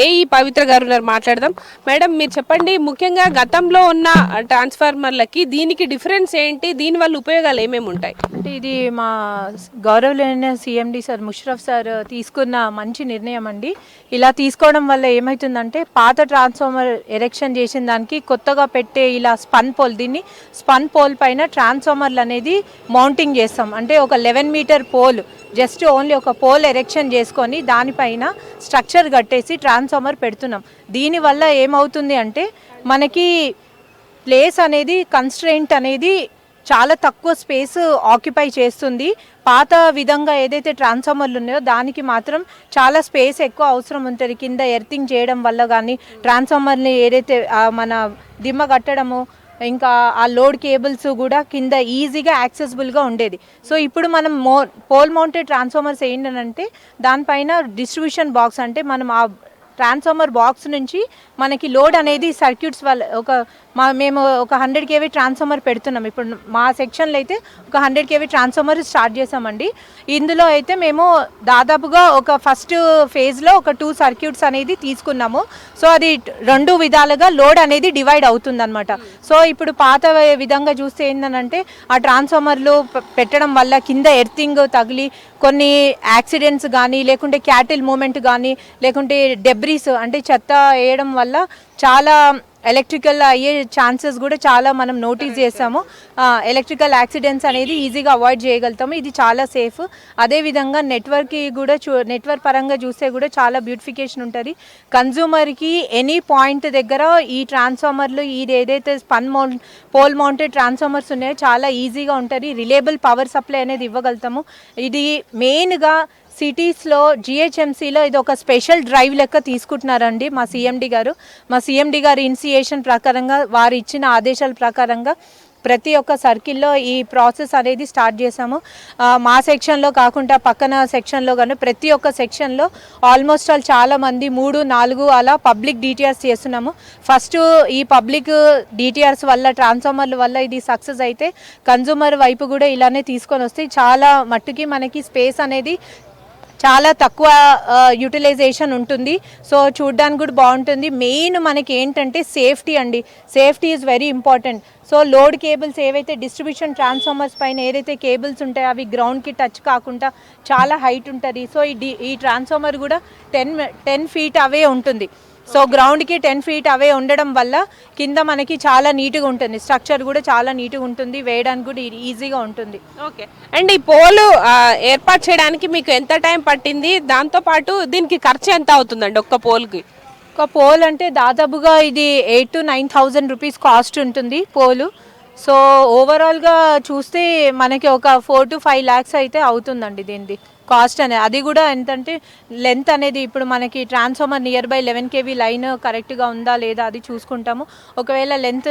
ఏఈ పవిత్ర గారు ఉన్నారు. మాట్లాడదాం. మేడం, మీరు చెప్పండి, ముఖ్యంగా గతంలో ఉన్న ట్రాన్స్ఫార్మర్లకి దీనికి డిఫరెన్స్ ఏంటి? దీనివల్ల ఉపయోగాలు ఏమేమి ఉంటాయి? అంటే ఇది మా గౌరవనీయ సిఎండి సార్ ముషరఫ్ సార్ తీసుకున్న మంచి నిర్ణయం అండి. ఇలా తీసుకోవడం వల్ల ఏమవుతుందంటే పాత ట్రాన్స్ఫార్మర్ ఎరెక్షన్ చేసిన దానికి కొత్తగా పెట్టే ఇలా స్పన్ పోల్, దీన్ని స్పన్ పోల్ పైన ట్రాన్స్ఫార్మర్లు అనేది మౌంటింగ్ చేస్తాం. అంటే ఒక 11 మీటర్ పోల్, జస్ట్ ఓన్లీ ఒక పోల్ ఎరెక్షన్ చేసుకొని దానిపైన స్ట్రక్చర్ కట్టేసి ట్రాన్స్ఫార్మర్ పెడుతున్నాం. దీనివల్ల ఏమవుతుంది అంటే మనకి ప్లేస్ అనేది కన్స్ట్రెయింట్ అనేది చాలా తక్కువ స్పేస్ ఆక్యుపై చేస్తుంది. పాత విధంగా ఏదైతే ట్రాన్స్ఫార్మర్లు ఉన్నాయో దానికి మాత్రం చాలా స్పేస్ ఎక్కువ అవసరం ఉంటుంది. కింద ఎర్తింగ్ చేయడం వల్ల కానీ ట్రాన్స్ఫార్మర్ని ఏదైతే మన దిమ్మ కట్టడము, ఇంకా ఆ లోడ్ కేబుల్స్ కూడా కింద ఈజీగా యాక్సెసిబుల్గా ఉండేది. సో ఇప్పుడు మనం పోల్ మౌంటెడ్ ట్రాన్స్ఫార్మర్స్ ఏంటంటే దానిపైన డిస్ట్రిబ్యూషన్ బాక్స్, అంటే మనం ఆ ట్రాన్స్ఫార్మర్ బాక్స్ నుంచి మనకి లోడ్ అనేది సర్క్యూట్స్ వల్ల మేము ఒక 100 kV ట్రాన్స్ఫార్మర్ పెడుతున్నాం. ఇప్పుడు మా సెక్షన్లో అయితే ఒక 100 kV ట్రాన్స్ఫార్మర్ స్టార్ట్ చేసామండి. ఇందులో అయితే మేము దాదాపుగా ఒక ఫస్ట్ ఫేజ్లో ఒక 2 సర్క్యూట్స్ అనేది తీసుకున్నాము. సో అది 2 విధాలుగా లోడ్ అనేది డివైడ్ అవుతుందన్నమాట. సో ఇప్పుడు పాత విధంగా చూస్తే ఏంటంటే ఆ ట్రాన్స్ఫార్మర్లు పెట్టడం వల్ల కింద ఎర్తింగ్ తగిలి కొన్ని యాక్సిడెంట్స్ కానీ, లేకుంటే క్యాటిల్ మూమెంట్ కానీ, లేకుంటే డెబ్రీస్ అంటే చెత్త వేయడం వల్ల చాలా ఎలక్ట్రికల్ అయ్యే ఛాన్సెస్ కూడా చాలా మనం నోటీస్ చేస్తాము. ఎలక్ట్రికల్ యాక్సిడెంట్స్ అనేది ఈజీగా అవాయిడ్ చేయగలుగుతాము. ఇది చాలా సేఫ్. అదేవిధంగా నెట్వర్క్కి కూడా నెట్వర్క్ పరంగా చూస్తే కూడా చాలా బ్యూటిఫికేషన్ ఉంటుంది. కన్జ్యూమర్కి ఎనీ పాయింట్ దగ్గర ఈ ట్రాన్స్ఫార్మర్లు ఇది ఏదైతే పోల్ మౌంటెడ్ ట్రాన్స్ఫార్మర్స్ ఉన్నాయో చాలా ఈజీగా ఉంటుంది. రిలయబుల్ పవర్ సప్లై అనేది ఇవ్వగలుగుతాము. ఇది మెయిన్గా సిటీస్లో జిహెచ్ఎంసీలో ఇది ఒక స్పెషల్ డ్రైవ్ లెక్క తీసుకుంటున్నారండి మా సిఎండి గారి ఇనిషియేషన్ ప్రకారంగా వారు ఇచ్చిన ఆదేశాల ప్రకారంగా ప్రతి ఒక్క సర్కిల్లో ఈ ప్రాసెస్ అనేది స్టార్ట్ చేసాము. మా సెక్షన్లో కాకుండా పక్కన సెక్షన్లో కానీ ప్రతి ఒక్క సెక్షన్లో ఆల్మోస్ట్ చాలామంది 3-4 అలా పబ్లిక్ డిటిఆర్స్ చేస్తున్నాము. ఫస్ట్ ఈ పబ్లిక్ డిటిఆర్స్ వల్ల ట్రాన్స్ఫార్మర్ల వల్ల ఇది సక్సెస్ అయితే కన్జ్యూమర్ వైపు కూడా ఇలానే తీసుకొని వస్తే చాలా మట్టుకి మనకి స్పేస్ అనేది చాలా తక్కువ యూటిలైజేషన్ ఉంటుంది. సో చూడ్డానికి కూడా బాగుంటుంది. మెయిన్ మనకి ఏంటంటే సేఫ్టీ అండి. Safety is very important. So load cables ఏవైతే డిస్ట్రిబ్యూషన్ ట్రాన్స్ఫార్మర్స్ పైన ఏదైతే కేబుల్స్ ఉంటాయో అవి గ్రౌండ్కి టచ్ కాకుండా చాలా హైట్ ఉంటుంది. సో ఈ ట్రాన్స్ఫార్మర్ కూడా 10 ఫీట్ అవే ఉంటుంది. సో గ్రౌండ్కి 10 ఫీట్ అవే ఉండడం వల్ల కింద మనకి చాలా నీట్గా ఉంటుంది. స్ట్రక్చర్ కూడా చాలా నీట్గా ఉంటుంది. వేయడానికి కూడా ఈజీగా ఉంటుంది. ఓకే. అండ్ ఈ పోలు ఏర్పాటు చేయడానికి మీకు ఎంత టైం పట్టింది? దాంతోపాటు దీనికి ఖర్చు ఎంత అవుతుందండి ఒక్క పోల్కి? ఒక పోల్ అంటే దాదాపుగా ఇది 8,000 to 9,000 రూపీస్ కాస్ట్ ఉంటుంది పోలు. సో ఓవరాల్గా చూస్తే మనకి ఒక 4 to 5 lakhs అయితే అవుతుందండి దీనిది కాస్ట్ అనేది. అది కూడా ఎంతంటే లెంత్ అనేది ఇప్పుడు మనకి transformer near by 11 kV line కరెక్ట్గా ఉందా లేదా అది చూసుకుంటాము. ఒకవేళ లెంత్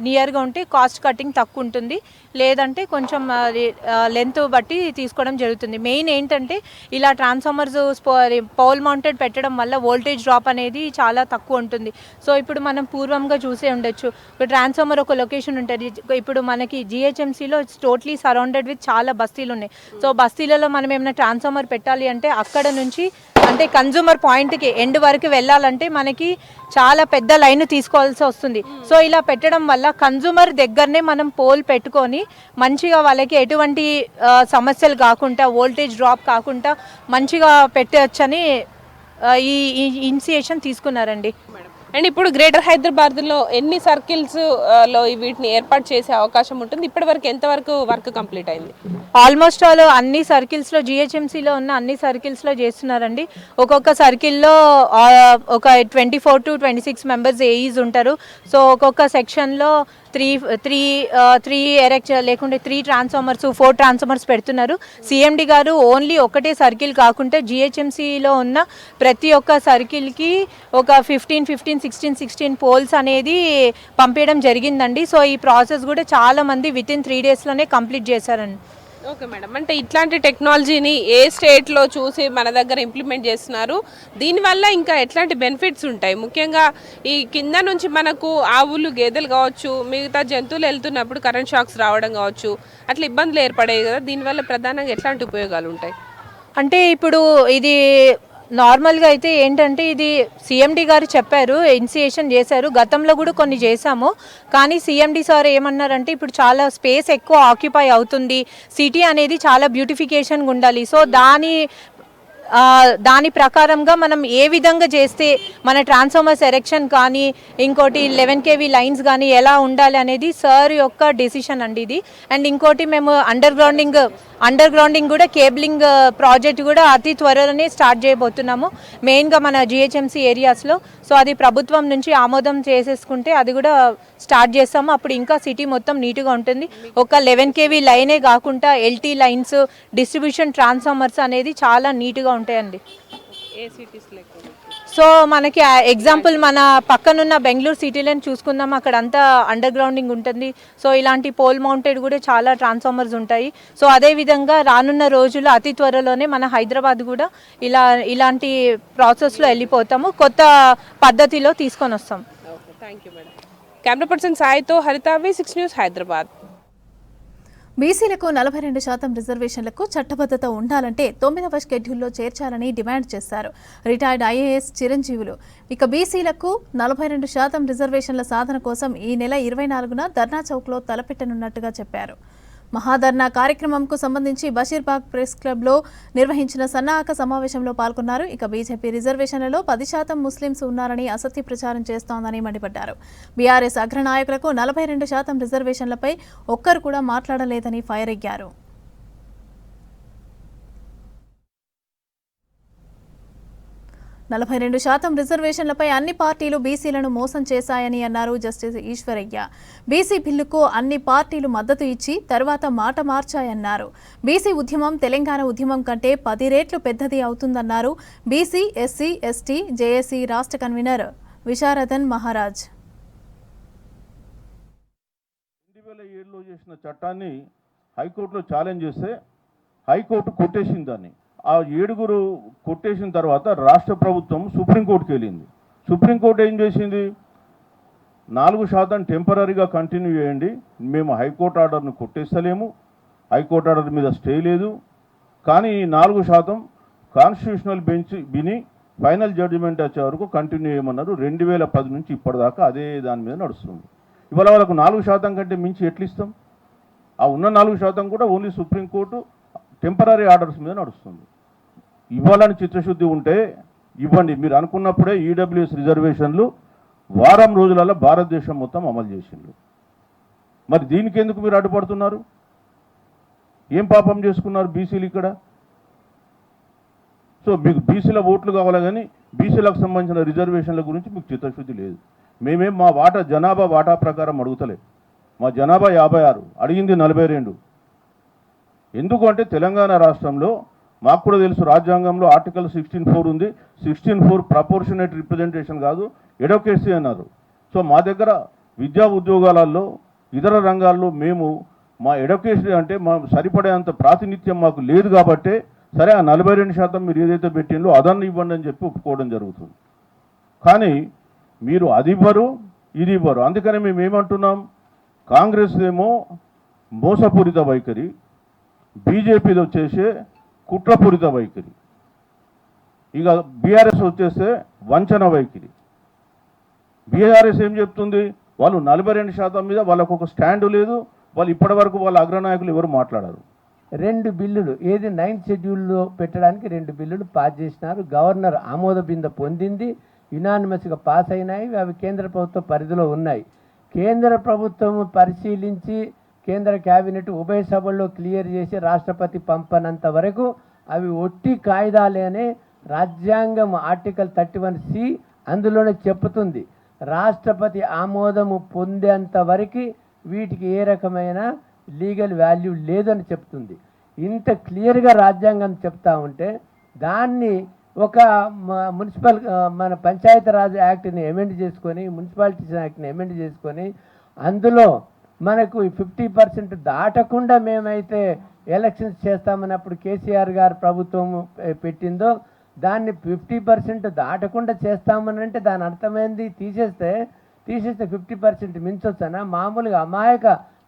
నియర్గా ఉంటే కాస్ట్ కటింగ్ తక్కువ ఉంటుంది, లేదంటే కొంచెం లెంత్ బట్టి తీసుకోవడం జరుగుతుంది. మెయిన్ ఏంటంటే ఇలా ట్రాన్స్ఫార్మర్స్ పోల్ మౌంటెడ్ పెట్టడం వల్ల వోల్టేజ్ డ్రాప్ అనేది చాలా తక్కువ ఉంటుంది. సో ఇప్పుడు మనం పూర్వంగా చూసే ఉండొచ్చు, ఇప్పుడు ట్రాన్స్ఫార్మర్ ఒక లొకేషన్ ఉంటుంది. ఇప్పుడు మనకి జిహెచ్ఎంసీలో టోటలీ సరౌండెడ్ విత్ చాలా బస్తీలు ఉన్నాయి. సో బస్తీలలో మనం ఏమైనా ట్రాన్స్ఫార్మర్ పెట్టాలి అంటే అక్కడ నుంచి అంటే కన్జ్యూమర్ పాయింట్కి ఎండ్ వరకు వెళ్ళాలంటే మనకి చాలా పెద్ద లైన్ తీసుకోవాల్సి వస్తుంది. సో ఇలా పెట్టడం వల్ల కన్జ్యూమర్ దగ్గరనే మనం పోల్ పెట్టుకొని మంచిగా వాళ్ళకి ఎటువంటి సమస్యలు కాకుండా వోల్టేజ్ డ్రాప్ కాకుండా మంచిగా పెట్టవచ్చని ఈ ఇనిషియేషన్ తీసుకున్నారండి. అండ్ ఇప్పుడు గ్రేటర్ హైదరాబాద్లో ఎన్ని సర్కిల్స్ లో వీటిని ఏర్పాటు చేసే అవకాశం ఉంటుంది? ఇప్పటి వరకు ఎంతవరకు వర్క్ కంప్లీట్ అయింది? ఆల్మోస్ట్ అన్ని సర్కిల్స్లో జిహెచ్ఎంసీలో ఉన్న అన్ని సర్కిల్స్లో చేస్తున్నారండి. ఒక్కొక్క సర్కిల్లో ఒక 24 to 26 మెంబర్స్ ఏఈస్ ఉంటారు. సో ఒక్కొక్క సెక్షన్లో 3 ఎరెక్ట్ లేకుంటే 3 ట్రాన్స్ఫార్మర్స్ 4 ట్రాన్స్ఫార్మర్స్ పెడుతున్నారు. సిఎండి గారు ఓన్లీ ఒకటే సర్కిల్ కాకుండా జిహెచ్ఎంసీలో ఉన్న ప్రతి ఒక్క సర్కిల్కి ఒక 15-16 పోల్స్ అనేది పంపించడం జరిగిందండి. సో ఈ ప్రాసెస్ కూడా చాలా మంది వితిన్ 3 daysలోనే కంప్లీట్ చేశారండి. ఓకే మేడం, అంటే ఇట్లాంటి టెక్నాలజీని ఏ స్టేట్లో చూసి మన దగ్గర ఇంప్లిమెంట్ చేస్తున్నారు? దీనివల్ల ఇంకా ఎట్లాంటి బెనిఫిట్స్ ఉంటాయి? ముఖ్యంగా ఈ కింద నుంచి మనకు ఆవులు గేదెలు కావచ్చు, మిగతా జంతువులు వెళ్తున్నప్పుడు కరెంట్ షాక్స్ రావడం కావచ్చు, అట్లా ఇబ్బందులు ఏర్పడాయి కదా. దీనివల్ల ప్రధానంగా ఎట్లాంటి ఉపయోగాలు ఉంటాయి? అంటే ఇప్పుడు ఇది నార్మల్గా అయితే ఏంటంటే ఇది సిఎండి గారు చెప్పారు, ఇనిషియేషన్ చేశారు. గతంలో కూడా కొన్ని చేశాము. కానీ సిఎండి సార్ ఏమన్నారంటే ఇప్పుడు చాలా స్పేస్ ఎక్కువ ఆక్యుపై అవుతుంది, సిటీ అనేది చాలా బ్యూటిఫికేషన్గా ఉండాలి. సో దాని ప్రకారంగా మనం ఏ విధంగా చేస్తే మన ట్రాన్స్ఫార్మర్స్ ఎరెక్షన్ కానీ ఇంకోటి 11 kV లైన్స్ కానీ ఎలా ఉండాలి అనేది సార్ యొక్క డెసిషన్ అండి ఇది. అండ్ ఇంకోటి మేము అండర్ గ్రౌండింగ్ కూడా కేబులింగ్ ప్రాజెక్ట్ కూడా అతి త్వరలోనే స్టార్ట్ చేయబోతున్నాము, మెయిన్గా మన జిహెచ్ఎంసీ ఏరియాస్లో. సో అది ప్రభుత్వం నుంచి ఆమోదం చేసేసుకుంటే అది కూడా స్టార్ట్ చేస్తాము. అప్పుడు ఇంకా సిటీ మొత్తం నీట్గా ఉంటుంది. ఒక 11 kV లైనే కాకుండా ఎల్టీ లైన్స్, డిస్ట్రిబ్యూషన్ ట్రాన్స్ఫార్మర్స్ అనేది చాలా నీట్గా ఉంటాయండి. సో మనకి ఎగ్జాంపుల్ మన పక్కనున్న బెంగళూరు సిటీలను చూసుకుందాం, అక్కడ అంతా అండర్ గ్రౌండింగ్ ఉంటుంది. సో ఇలాంటి పోల్ మౌంటెడ్ కూడా చాలా ట్రాన్స్ఫార్మర్స్ ఉంటాయి. సో అదేవిధంగా రానున్న రోజుల్లో అతి త్వరలోనే మన హైదరాబాద్ కూడా ఇలాంటి ప్రాసెస్లో వెళ్ళిపోతాము, కొత్త పద్ధతిలో తీసుకొని వస్తాం. Thank you madam. Camera person సాయితో హరిత, V6 న్యూస్, హైదరాబాద్. బీసీలకు 42% రిజర్వేషన్లకు చట్టబద్ధత ఉండాలంటే 9వ షెడ్యూల్లో చేర్చాలని డిమాండ్ చేశారు రిటైర్డ్ ఐఏఎస్ చిరంజీవులు. ఇక బీసీలకు 42% రిజర్వేషన్ల సాధన కోసం ఈ నెల 24న ధర్నా చౌక్లో తలపెట్టనున్నట్టుగా చెప్పారు. మహాధర్నా కార్యక్రమంకు సంబంధించి బషీర్బాగ్ ప్రెస్ క్లబ్లో నిర్వహించిన సన్నాహక సమావేశంలో పాల్గొన్నారు. ఇక బీజేపీ రిజర్వేషన్లలో 10% ముస్లింస్ ఉన్నారని అసత్య ప్రచారం చేస్తోందని మండిపడ్డారు. బీఆర్ఎస్ అగ్రనాయకులకు 42% రిజర్వేషన్లపై ఒక్కరు కూడా మాట్లాడలేదని ఫైర్ అయ్యారు. 42% రిజర్వేషన్లపై అన్ని పార్టీలు బీసీలను మోసం చేశాయని అన్నారు జస్టిస్ ఈశ్వరయ్య. బీసీ బిల్లుకు అన్ని పార్టీలు మద్దతు ఇచ్చి తర్వాత మాట మార్చాయన్నారు. బీసీ ఉద్యమం తెలంగాణ ఉద్యమం కంటే 10 రెట్లు పెద్దది అవుతుందన్నారు. బీసీ, ఎస్సీ, ఎస్టీ, జేఏసీ రాష్ట్ర కన్వీనర్ విశారదన్ మహారాజ్. 2007లో చేసిన చట్టాన్ని హైకోర్టులో ఛాలెంజ్ చేస్తే హైకోర్టు కొట్టేసింది దాన్ని. ఆ 7 కొట్టేసిన తర్వాత రాష్ట్ర ప్రభుత్వం సుప్రీంకోర్టుకి వెళ్ళింది. సుప్రీంకోర్టు ఏం చేసింది, 4% టెంపరీగా కంటిన్యూ చేయండి, మేము హైకోర్టు ఆర్డర్ను కొట్టేస్తలేము, హైకోర్టు ఆర్డర్ మీద స్టే లేదు, కానీ ఈ 4% కాన్స్టిట్యూషనల్ బెంచ్ విని ఫైనల్ జడ్జిమెంట్ వచ్చే వరకు కంటిన్యూ చేయమన్నారు. 2010 నుంచి ఇప్పటిదాకా అదే దాని మీద నడుస్తుంది. ఇవాళ వాళ్ళకు 4% కంటే మించి ఎట్లు ఇస్తాం? ఆ ఉన్న 4% కూడా ఓన్లీ సుప్రీంకోర్టు టెంపరీ ఆర్డర్స్ మీద నడుస్తుంది. ఇవ్వాలని చిత్తశుద్ధి ఉంటే ఇవ్వండి. మీరు అనుకున్నప్పుడే ఈడబ్ల్యూఎస్ రిజర్వేషన్లు వారం రోజులలో భారతదేశం మొత్తం అమలు చేసిండ్రు. మరి దీనికి ఎందుకు మీరు అడ్డుపడుతున్నారు? ఏం పాపం చేసుకున్నారు బీసీలు ఇక్కడ? సో మీకు బీసీల ఓట్లు కావాలి, కానీ బీసీలకు సంబంధించిన రిజర్వేషన్ల గురించి మీకు చిత్తశుద్ధి లేదు. మేమేం మా జనాభా వాటా ప్రకారం అడుగుతలే. మా జనాభా 56, అడిగింది 42. ఎందుకు అంటే తెలంగాణ రాష్ట్రంలో మాకు కూడా తెలుసు, రాజ్యాంగంలో ఆర్టికల్ 16(4) ఉంది. 16(4) ప్రపోర్షనేట్ రిప్రజెంటేషన్ కాదు, ఎడొకేసీ అన్నారు. సో మా దగ్గర విద్యా ఉద్యోగాలలో ఇతర రంగాల్లో మేము మా ఎడొకేసీ అంటే మా సరిపడేంత ప్రాతినిధ్యం మాకు లేదు కాబట్టి సరే ఆ 42% మీరు ఏదైతే పెట్టిందో అదన్నీ ఇవ్వండి అని చెప్పి ఒప్పుకోవడం జరుగుతుంది. కానీ మీరు అది ఇవ్వరు, ఇది ఇవ్వరు. అందుకని మేము ఏమంటున్నాం, కాంగ్రెస్ ఏమో మోసపూరిత వైఖరి, బీజేపీది వచ్చేసే కుట్రపూరిత వైఖరి, ఇక బీఆర్ఎస్ వచ్చేస్తే వంచన వైఖరి. బీఆర్ఎస్ ఏం చెప్తుంది, వాళ్ళు 42% మీద వాళ్ళకు ఒక స్టాండు లేదు, వాళ్ళు ఇప్పటి వరకు వాళ్ళ అగ్రనాయకులు ఎవరు మాట్లాడారు. 2 బిల్లులు ఏది 9th షెడ్యూల్లో పెట్టడానికి 2 బిల్లులు పాస్ చేసినారు. గవర్నర్ ఆమోద బింద పొందింది, యునానిమస్గా పాస్ అయినాయి. అవి కేంద్ర ప్రభుత్వ పరిధిలో ఉన్నాయి. కేంద్ర ప్రభుత్వం పరిశీలించి కేంద్ర క్యాబినెట్ ఉభయ సభల్లో క్లియర్ చేసి రాష్ట్రపతి పంపనంత వరకు అవి ఒట్టి కాయిదాలేనే. రాజ్యాంగం ఆర్టికల్ 31C అందులోనే చెప్తుంది, రాష్ట్రపతి ఆమోదము పొందేంత వరకు వీటికి ఏ రకమైన లీగల్ వాల్యూ లేదని చెప్తుంది. ఇంత క్లియర్గా రాజ్యాంగం చెప్తా ఉంటే దాన్ని ఒక మున్సిపల్ మన పంచాయతీరాజ్ యాక్ట్ని అమెండ్ చేసుకొని, మున్సిపాలిటీస్ యాక్ట్ని అమెండ్ చేసుకొని అందులో మనకు 50% దాటకుండా మేమైతే ఎలక్షన్స్ చేస్తామన్నప్పుడు కేసీఆర్ గారు ప్రభుత్వం పెట్టిందో దాన్ని 50% దాటకుండా చేస్తామని అంటే దాని అర్థమైంది తీసేస్తే 50% మించొచ్చనా? మామూలుగా అమాయక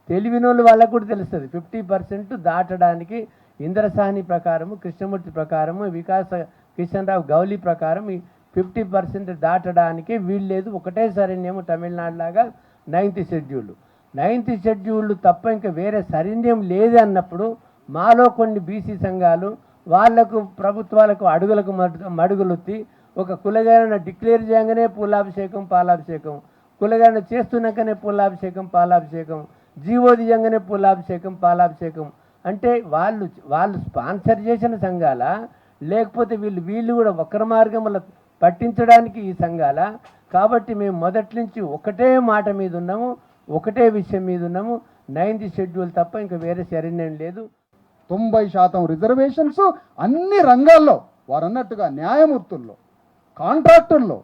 తెలివినోళ్ళు వాళ్ళకు కూడా తెలుస్తుంది 50% దాటడానికి. ఇంద్రసాని ప్రకారము, కృష్ణమూర్తి ప్రకారము, వికాస కిషన్ రావు గౌలీ ప్రకారం ఈ 50% దాటడానికి వీల్లేదు. ఒకటేసారినేమో తమిళనాడు లాగా 9th షెడ్యూల్. 9th షెడ్యూల్ తప్ప ఇంకా వేరే సరైన్యం లేదు అన్నప్పుడు మాలో కొన్ని బీసీ సంఘాలు వాళ్లకు ప్రభుత్వాలకు అడుగులకు మడుగులొత్తి ఒక కులగణన డిక్లేర్ చేయగానే పూలాభిషేకం, పాలాభిషేకం, కులగణన చేస్తున్నాకనే పూలాభిషేకం, పాలాభిషేకం, జీవో దియంగానే పూలాభిషేకం, పాలాభిషేకం అంటే వాళ్ళు స్పాన్సర్ చేసిన సంఘాల, లేకపోతే వీళ్ళు కూడా వక్ర మార్గంలో పట్టించడానికి ఈ సంఘాల? కాబట్టి మేము మొదటి నుంచి ఒకటే మాట మీద ఉన్నాము, ఒకటే విషయం మీద ఉన్నాము, 9th షెడ్యూల్ తప్ప ఇంకా వేరే సరైన లేదు. 90% రిజర్వేషన్స్ అన్ని రంగాల్లో వారు అన్నట్టుగా న్యాయమూర్తుల్లో, కాంట్రాక్టర్లో,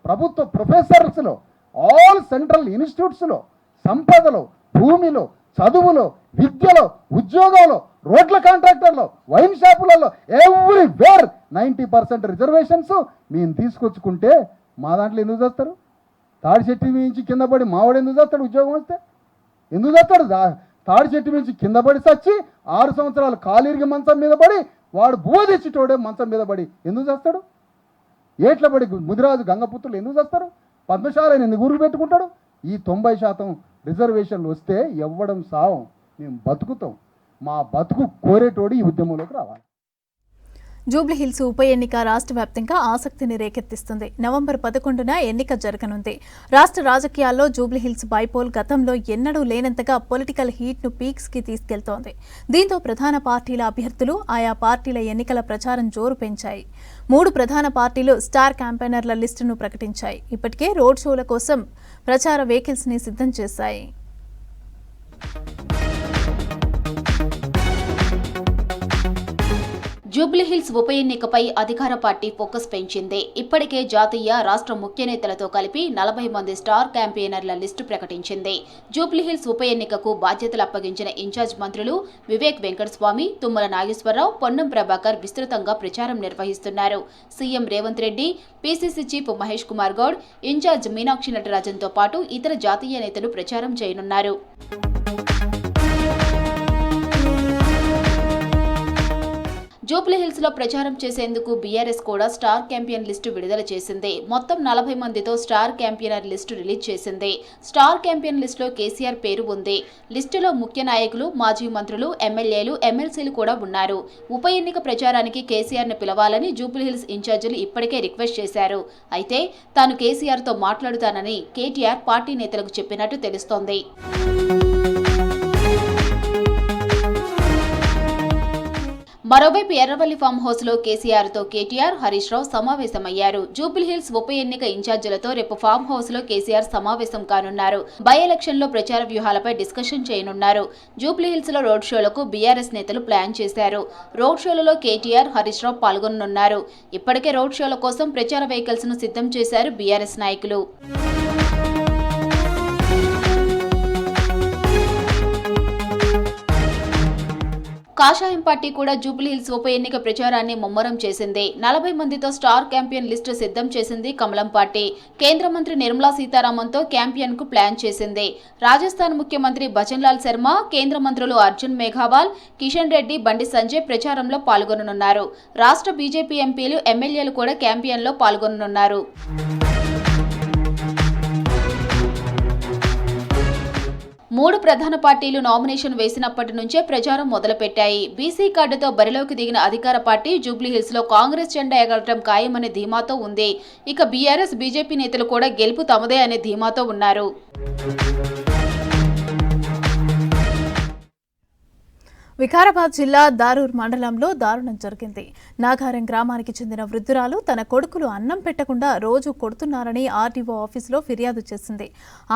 ప్రభుత్వ ప్రొఫెసర్స్లో, ఆల్ సెంట్రల్ ఇన్స్టిట్యూట్స్లో, సంపదలో, భూమిలో, చదువులో, విద్యలో, ఉద్యోగంలో, రోడ్ల కాంట్రాక్టర్లో, వైన్ షాపులలో ఎవ్రీవేర్ 90% రిజర్వేషన్స్ మేము తీసుకొచ్చుకుంటే మా దాంట్లో ఎందుకు చేస్తారు? తాడి చెట్టు మించి కింద పడి మావాడు ఎందుకు చేస్తాడు? ఉద్యోగం వస్తే ఎందుకు చేస్తాడు? తాడి చెట్టు మించి కింద పడి చచ్చి 6 సంవత్సరాలు కాలిరిగి మంచం మీద పడి వాడు బోధించేటోడే మంచం మీద పడి ఎందుకు చేస్తాడు? ఏట్ల పడి ముదిరాజు గంగపుత్రులు ఎందుకు చేస్తారు? పద్మశాలని ఎందుకు గురువు పెట్టుకుంటాడు? ఈ 90% రిజర్వేషన్లు వస్తే ఇవ్వడం సావం, మేము బతుకుతాం. మా బతుకు కోరేటోడు ఈ ఉద్యమంలోకి రావాలి. జూబ్లీహిల్స్ ఉప ఎన్నిక రాష్ట్ర వ్యాప్తంగా ఆసక్తిని రేకెత్తిస్తుంది. నవంబర్ 11న ఎన్నిక జరగనుంది. రాష్ట్ర రాజకీయాల్లో జూబ్లీహిల్స్ బైపోల్ గతంలో ఎన్నడూ లేనంతగా పొలిటికల్ హీట్ను పీక్స్కి తీసుకెళ్తోంది. దీంతో ప్రధాన పార్టీల అభ్యర్థులు ఆయా పార్టీల ఎన్నికల ప్రచారం జోరు పెంచాయి. 3 ప్రధాన పార్టీలు స్టార్ క్యాంపెయినర్ల లిస్టును ప్రకటించాయి. ఇప్పటికే రోడ్ షోల కోసం ప్రచార వెహికల్స్ని సిద్ధం చేశాయి. జూబ్లీహిల్స్ ఉప ఎన్నికపై అధికార పార్టీ ఫోకస్ పెంచింది. ఇప్పటికే జాతీయ రాష్ట్ర ముఖ్య నేతలతో కలిపి 40 మంది స్టార్ క్యాంపెయినర్ల లిస్టు ప్రకటించింది. జూబ్లీహిల్స్ ఉప ఎన్నికకు బాధ్యతలు అప్పగించిన ఇన్ఛార్జ్ మంత్రులు వివేక్ వెంకటస్వామి, తుమ్మల నాగేశ్వరరావు, పొన్నం ప్రభాకర్ విస్తృతంగా ప్రచారం నిర్వహిస్తున్నారు. CM Revanth Reddy, PCC chief Mahesh Kumar Goud, in charge Meenakshi నటరాజన్తో పాటు ఇతర జాతీయ నేతలు ప్రచారం చేయనున్నారు. జూబ్లీహిల్స్ లో ప్రచారం చేసేందుకు బీఆర్ఎస్ కూడా స్టార్ క్యాంపెయిన్ లిస్టు విడుదల చేసింది. మొత్తం 40 మందితో స్టార్ క్యాంపెయినర్ లిస్టు రిలీజ్ చేసింది. స్టార్ క్యాంపెయిన్ లిస్టులో కేసీఆర్ పేరు ఉంది. లిస్టులో ముఖ్య నాయకులు, మాజీ మంత్రులు, ఎమ్మెల్యేలు, ఎమ్మెల్సీలు కూడా ఉన్నారు. ఉప ఎన్నిక ప్రచారానికి కేసీఆర్ ను పిలవాలని జూబ్లీహిల్స్ ఇన్ఛార్జీలు ఇప్పటికే రిక్వెస్ట్ చేశారు. అయితే తాను కేసీఆర్ తో మాట్లాడుతానని కేటీఆర్ పార్టీ నేతలకు చెప్పినట్టు తెలుస్తోంది. మరోవైపు ఎర్రవల్లి ఫామ్ హౌస్ లో కేసీఆర్ తో కేటీఆర్, హరీష్ రావు సమావేశమయ్యారు. జూబ్లీహిల్స్ ఉప ఎన్నిక ఇన్ఛార్జీలతో రేపు ఫామ్ హౌస్ లో కేసీఆర్ సమావేశం కానున్నారు. బై ఎలక్షన్ లో ప్రచార వ్యూహాలపై డిస్కషన్ చేయనున్నారు. జూబ్లీహిల్స్ లో రోడ్ షోలకు బీఆర్ఎస్ నేతలు ప్లాన్ చేశారు. రోడ్ షోలలో కేటీఆర్, హరీష్ రావు పాల్గొననున్నారు. ఇప్పటికే రోడ్ షోల కోసం ప్రచార వెహికల్స్ ను సిద్ధం చేశారు బీఆర్ఎస్ నాయకులు. కాషాయం పార్టీ కూడా జూబ్లీహిల్స్ ఉప ఎన్నిక ప్రచారాన్ని ముమ్మరం చేసింది. 40 మందితో స్టార్ క్యాంపెయిన్ లిస్టు సిద్ధం చేసింది కమలం పార్టీ. కేంద్ర మంత్రి నిర్మలా సీతారామన్తో క్యాంపెయిన్ కు ప్లాన్ చేసింది. రాజస్థాన్ ముఖ్యమంత్రి భజన్లాల్ శర్మ, కేంద్ర మంత్రులు అర్జున్ మేఘావాల్, కిషన్ రెడ్డి, బండి సంజయ్ ప్రచారంలో పాల్గొననున్నారు. రాష్ట్ర బీజేపీ ఎంపీలు, ఎమ్మెల్యేలు కూడా క్యాంపెయిన్ లో పాల్గొననున్నారు. 3 ప్రధాన పార్టీలు నామినేషన్ వేసినప్పటి నుంచే ప్రచారం మొదలుపెట్టాయి. బీసీ కార్డుతో బరిలోకి దిగిన అధికార పార్టీ జూబ్లీహిల్స్ లో కాంగ్రెస్ జెండా ఎగరటం ఖాయమనే ధీమాతో ఉంది. ఇక బీఆర్ఎస్, బీజేపీ నేతలు కూడా గెలుపు తమదే అనే ధీమాతో ఉన్నారు. వికారాబాద్ జిల్లా దారూర్ మండలంలో దారుణం జరిగింది. నాగారం గ్రామానికి చెందిన వృద్ధురాలు తన కొడుకులు అన్నం పెట్టకుండా రోజు కొడుతున్నారని ఆర్డీఓ ఆఫీసులో ఫిర్యాదు చేసింది.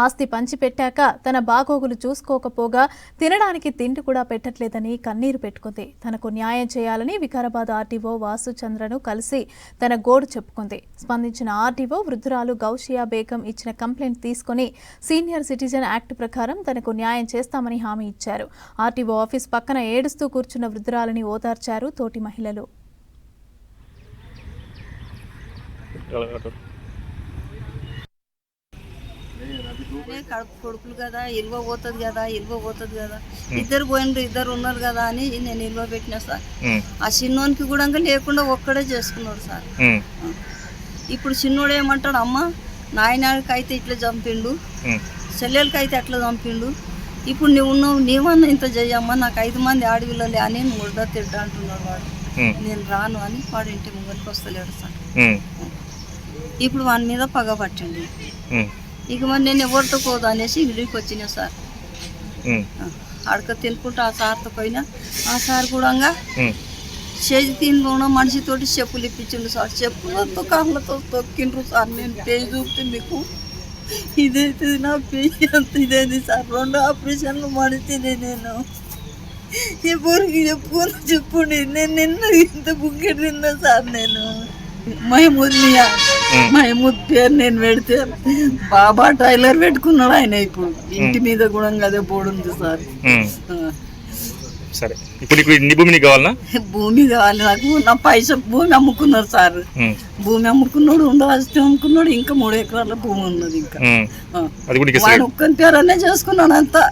ఆస్తి పంచిపెట్టాక తన బాగోగులు చూసుకోకపోగా తినడానికి తిండి కూడా పెట్టట్లేదని కన్నీరు పెట్టుకుంది. తనకు న్యాయం చేయాలని వికారాబాద్ ఆర్డీఓ వాసుచంద్రను కలిసి తన గోడు చెప్పుకుంది. స్పందించిన ఆర్డీఓ వృద్ధురాలు గౌషియా బేగం ఇచ్చిన కంప్లైంట్ తీసుకుని సీనియర్ సిటిజన్ యాక్ట్ ప్రకారం తనకు న్యాయం చేస్తామని హామీ ఇచ్చారు. ఆర్డీఓ ఆఫీస్ పక్కన ఏడుస్తూ కూర్చున్న వృద్ధురాలని ఓదార్చారు తోటి మహిళలు. కడుపు కొడుకులు కదా, ఇల్వ పోతుంది కదా, ఇద్దరు పోయినరు, ఇద్దరు ఉన్నారు కదా అని నేను ఇల్వ పెట్టినా సార్. ఆ చిన్నోనికి కూడా లేకుండా ఒక్కడే చేసుకున్నాడు సార్. ఇప్పుడు చిన్నోడు ఏమంటాడు, అమ్మ నాయనాడికి అయితే ఇట్లా చంపిండు, చెల్లెలకి అయితే అట్లా చంపిండు, ఇప్పుడు నీవన్నా ఇంత చెయ్యమ్మా, నాకు 5 మంది ఆడపిల్లలే అని ముడ్డ తిడ్డా అంటున్నాడు వాడు. నేను రాను అని వాడు ఇంటి ముంగలికి వస్తలేడు సార్. ఇప్పుడు వాని మీద పగ పట్టింది. ఇక మరి నేను ఎవరితో పోదు అనేసి ఇంటికి వచ్చినా సార్. అడక తినుకుంటా ఆ సార్తో పోయినా, ఆ సార్ కూడా చేతి తినకుండా మనిషితోటి చెప్పులు ఇప్పించిండు సార్. చెప్పులతో కాళ్ళతో తొక్కిండ్రు సార్. నేను పేజీ చూపితే మీకు ఇదైతే నా పేజీ అంత ఇదేంది సార్. 2 ఆపరేషన్లు మడితేనే నేను ఎవరికి చెప్పుకోండి. నేను నిన్న ఇంత బుక్కెట్ తిన్నా సార్. నేను మహమూద్ పేరు నేను పెడితే బాబా టైలర్ పెట్టుకున్నాడు ఆయన. ఇప్పుడు ఇంటి మీద కూడా అదే బోర్డు ఉంది సార్. సరే, ఇప్పుడు భూమి కావాలన్నా? భూమి కావాలి నాకు. నా భూమి అమ్ముకున్నారు సార్. భూమి అమ్ముకున్నాడు, ఉండవలసి అమ్ముకున్నాడు. ఇంకా 3 ఎకరాల భూమి ఉన్నది. ఇంకా ఆయన ఒక్కని పేరనే చేసుకున్నాడు అంతా.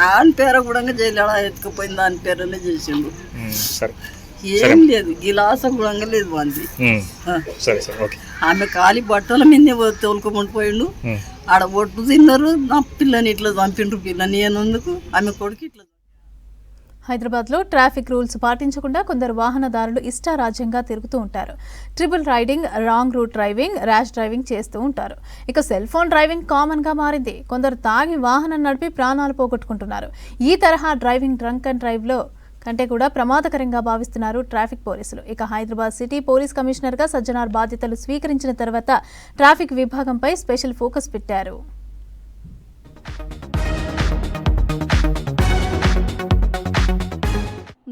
ఆయన పేర కూడా జైలు ఎత్తుకుపోయింది, దాని పేరనే చేసిండు. ఏం లేదు, గిలాస కూడా లేదు వాంది. ఆమె ఖాళీ బట్టల మీద తోలుకోమని పోయిండు. ఆడ ఒట్టు తిన్నారు. నా పిల్లని ఇట్లా చంపిండ్రు. పిల్లని ఏనందుకు ఆమె కొడుకు ఇట్లా. హైదరాబాద్లో ట్రాఫిక్ రూల్స్ పాటించకుండా కొందరు వాహనదారులు ఇష్టారాజ్యంగా తిరుగుతూ ఉంటారు. Triple riding, wrong route driving, rash driving చేస్తూ ఉంటారు. ఇక సెల్ ఫోన్ డ్రైవింగ్ కామన్గా మారింది. కొందరు తాగి వాహనం నడిపి ప్రాణాలు పోగొట్టుకుంటున్నారు. ఈ తరహా డ్రైవింగ్ డ్రంక్ అండ్ డ్రైవ్లో కంటే కూడా ప్రమాదకరంగా భావిస్తున్నారు ట్రాఫిక్ పోలీసులు. ఇక హైదరాబాద్ సిటీ పోలీస్ కమిషనర్గా సజ్జనార్ బాధ్యతలు స్వీకరించిన తర్వాత ట్రాఫిక్ విభాగంపై స్పెషల్ ఫోకస్ పెట్టారు.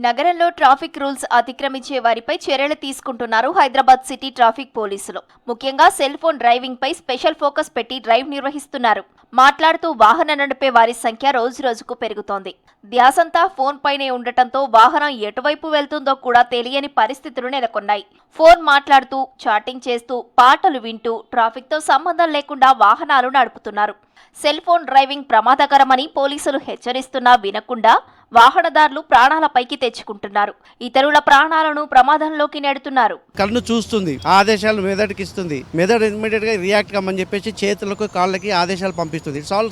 నగరంలో ట్రాఫిక్ రూల్స్ అతిక్రమించే వారిపై చర్యలు తీసుకుంటున్నారు హైదరాబాద్ సిటీ ట్రాఫిక్ పోలీసులు. ముఖ్యంగా సెల్ ఫోన్ డ్రైవింగ్ పై స్పెషల్ ఫోకస్ పెట్టి డ్రైవ్ నిర్వహిస్తున్నారు. మాట్లాడుతూ వాహనం నడిపే వారి సంఖ్య రోజురోజుకు పెరుగుతోంది. ధ్యాసంతా ఫోన్ పైనే ఉండటంతో వాహనం ఎటువైపు వెళ్తుందో కూడా తెలియని పరిస్థితులు నెలకొన్నాయి. ఫోన్ మాట్లాడుతూ, చాటింగ్ చేస్తూ, పాటలు వింటూ ట్రాఫిక్ తో సంబంధం లేకుండా వాహనాలు నడుపుతున్నారు. సెల్ ఫోన్ డ్రైవింగ్ ప్రమాదకరమని పోలీసులు హెచ్చరిస్తున్నా వినకుండా వాహనదారులు ప్రాణాలపైకి తెచ్చుకుంటున్నారు. ఇతరుల ప్రాణాలను ప్రమాదంలోకి నెడుతున్నారు. కన్ను చూస్తుంది, ఆదేశాలు మెదడుకి ఇస్తుంది. మెదడు ఇమ్మీడియట్ గా రియాక్ట్ కమ్మని చెప్పేసి చేతులకు కాళ్ళకి ఆదేశాలు పంపిస్తుంది. It's all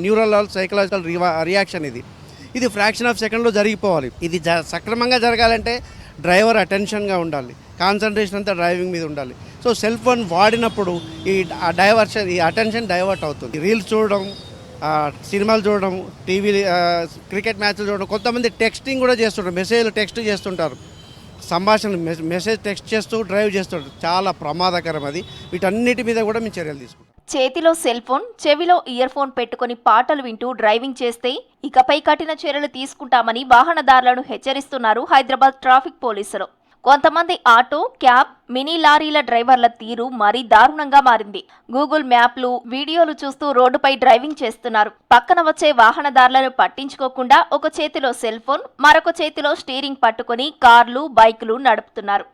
neural psychological reaction. ఇది ఫ్రాక్షన్ ఆఫ్ సెకండ్లో జరిగిపోవాలి. ఇది సక్రమంగా జరగాలంటే డ్రైవర్ అటెన్షన్గా ఉండాలి, కాన్సన్ట్రేషన్ అంతా డ్రైవింగ్ మీద ఉండాలి. సో సెల్ ఫోన్ వాడినప్పుడు ఈ అటెన్షన్ డైవర్ట్ అవుతుంది. రీల్స్ చూడడం, సినిమాలు చూడడం, టీవీ క్రికెట్ మ్యాచ్లు చూడడం. కొంతమంది టెక్స్టింగ్ కూడా చేస్తుంటారు, మెసేజ్లు టెక్స్ట్ చేస్తుంటారు, సంభాషణ మెసేజ్ టెక్స్ట్ చేస్తూ డ్రైవ్ చేస్తుంటారు. చాలా ప్రమాదకరం అది. వీటన్నిటి మీద కూడా మేము చర్యలు తీసుకుంటాం. చేతిలో సెల్ ఫోన్, చెవిలో ఇయర్ ఫోన్ పెట్టుకుని పాటలు వింటూ డ్రైవింగ్ చేస్తే ఇకపై కఠిన చర్యలు తీసుకుంటామని వాహనదారులను హెచ్చరిస్తున్నారు హైదరాబాద్ ట్రాఫిక్ పోలీసులు. కొంతమంది ఆటో, క్యాబ్, మినీ లారీల డ్రైవర్ల తీరు మరీ దారుణంగా మారింది. గూగుల్ మ్యాప్లు, వీడియోలు చూస్తూ రోడ్డుపై డ్రైవింగ్ చేస్తున్నారు. పక్కన వచ్చే వాహనదారులను పట్టించుకోకుండా ఒక చేతిలో సెల్ ఫోన్, మరొక చేతిలో స్టీరింగ్ పట్టుకుని కార్లు, బైకులు నడుపుతున్నారు.